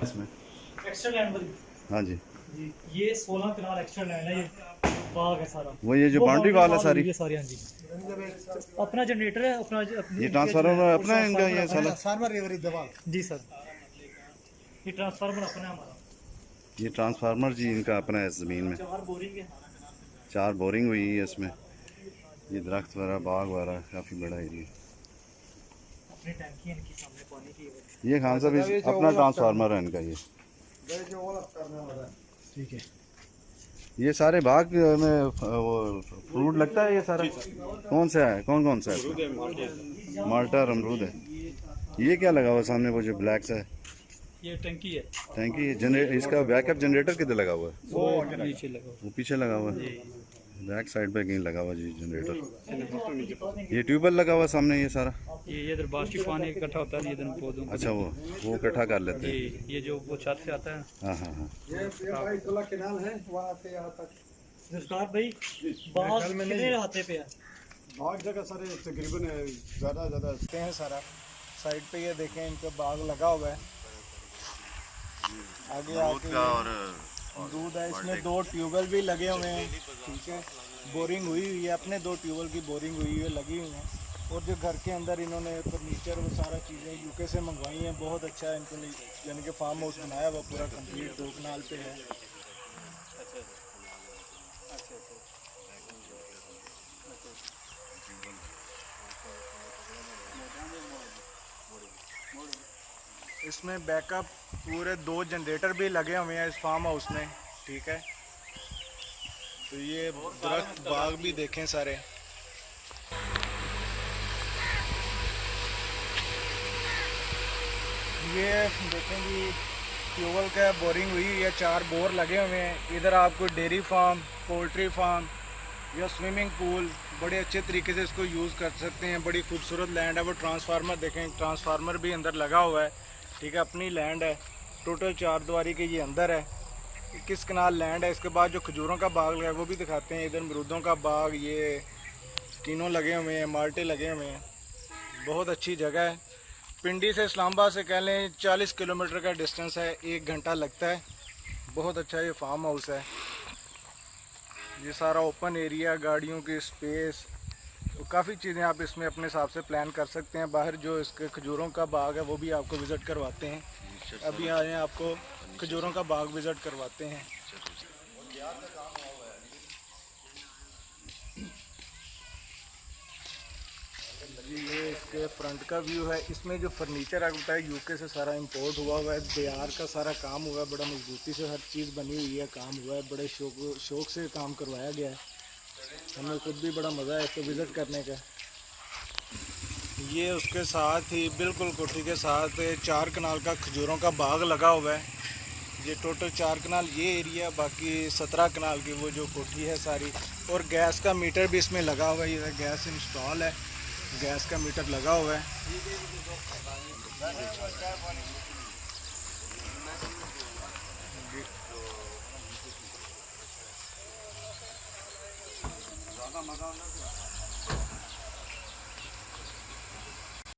इसमें एक्स्ट्रा लैंड वाली। हाँ जी, ये 16 कनाल एक्स्ट्रा लैंड है। ये बाग है सारा। वो ये जो बाउंड्री वाल है सारी, ये सारी। हाँ जी, अपना जनरेटर है, अपना ये ट्रांसफार्मर अपना है इनका, ये साला जी सर, ये ट्रांसफार्मर अपना है हमारा। ये ट्रांसफार्मर जी इनका अपना है ज़मीन में। 4 बोरिंग है। 4 बोरिंग हुई है इसमें। ये दरख्त वगैरह बाग वगैरह काफ़ी बड़ा एरिया। अपनी टंकी है इनकी सामने पानी की। ये खान साहब अपना ट्रांसफार्मर है इनका। ये ठीक है। ये सारे बाग में वो फ्रूट लगता है। ये सारा कौन सा है, कौन कौन सा है? माल्टा और अमरूद है। ये क्या लगा हुआ सामने वो जो ब्लैक सा है? ये टंकी है। टैंकी इसका बैकअप जनरेटर किधर लगा हुआ है? वो नीचे लगा। वो पीछे लगा हुआ है, बैक साइड पे कहीं लगा हुआ जी जनरेटर। ये ट्यूबवेल लगा हुआ सामने ये सारा। ये इधर बारिश पानी इकट्ठा होता है, इधर पौधों का। अच्छा, वो इकट्ठा कर लेते हैं। ये जो वो छत से आता है। हाँ हाँ हाँ। ये भाई खुला किनाल है वहाँ से यहाँ तक। जसकार भाई बाग कितने रास्ते पे है? बहुत जगह सारे तकरीबन ज़्यादा हैं सारा। साइड पे ये देखें इनका बाग लगा हुआ है। आगे आके दूध है। इसमें 2 ट्यूबवेल भी लगे हुए हैं, ठीक है। बोरिंग हुई है, अपने 2 ट्यूबवेल की बोरिंग हुई है, लगी हुई हैं। और जो घर के अंदर इन्होंने फर्नीचर वो सारा चीज़ें यूके से मंगवाई हैं। बहुत अच्छा है इनको, यानी कि फार्म हाउस बनाया हुआ पूरा कंप्लीट 2 कनाल पे है। इसमें बैकअप पूरे 2 जनरेटर भी लगे हुए हैं इस फार्म हाउस में, ठीक है। तो ये दरख्त बाग भी देखें सारे। ये देखें जी ट्यूबवेल का बोरिंग हुई है, 4 बोर लगे हुए हैं। इधर आपको डेयरी फार्म, पोल्ट्री फार्म या स्विमिंग पूल बड़े अच्छे तरीके से इसको यूज़ कर सकते हैं। बड़ी खूबसूरत लैंड है। वो ट्रांसफार्मर देखें, ट्रांसफार्मर भी अंदर लगा हुआ है, ठीक है। अपनी लैंड है, टोटल 4 द्वारी के ये अंदर है। 21 कनाल लैंड है। इसके बाद जो खजूरों का बाग है वो भी दिखाते हैं। इधर अमरूदों का बाग, ये तीनों लगे हुए हैं, माल्टे लगे हुए हैं। बहुत अच्छी जगह है। पिंडी से इस्लामाबाद से कह लें 40 किलोमीटर का डिस्टेंस है, 1 घंटा लगता है। बहुत अच्छा ये फार्म हाउस है। ये सारा ओपन एरिया, गाड़ियों की स्पेस, तो काफ़ी चीज़ें आप इसमें अपने हिसाब से प्लान कर सकते हैं। बाहर जो इसके खजूरों का बाग है वो भी आपको विज़िट करवाते हैं। अभी आए हैं, आपको खजूरों का बाग विज़िट करवाते हैं। ये इसके फ्रंट का व्यू है। इसमें जो फर्नीचर है होता है यूके से सारा इंपोर्ट हुआ है। दियार का सारा काम हुआ है, बड़ा मजबूती से हर चीज़ बनी हुई है, काम हुआ है, बड़े शौक से काम करवाया गया है। हमें खुद भी बड़ा मज़ा है इसको विज़िट करने का। ये उसके साथ ही बिल्कुल कोठी के साथ 4 कनाल का खजूरों का बाग लगा हुआ है। ये टोटल 4 कनाल ये एरिया, बाकी 17 कनाल की वो जो कोठी है सारी। और गैस का मीटर भी इसमें लगा हुआ है। ये गैस इंस्टॉल है, गैस का मीटर लगा हुआ है।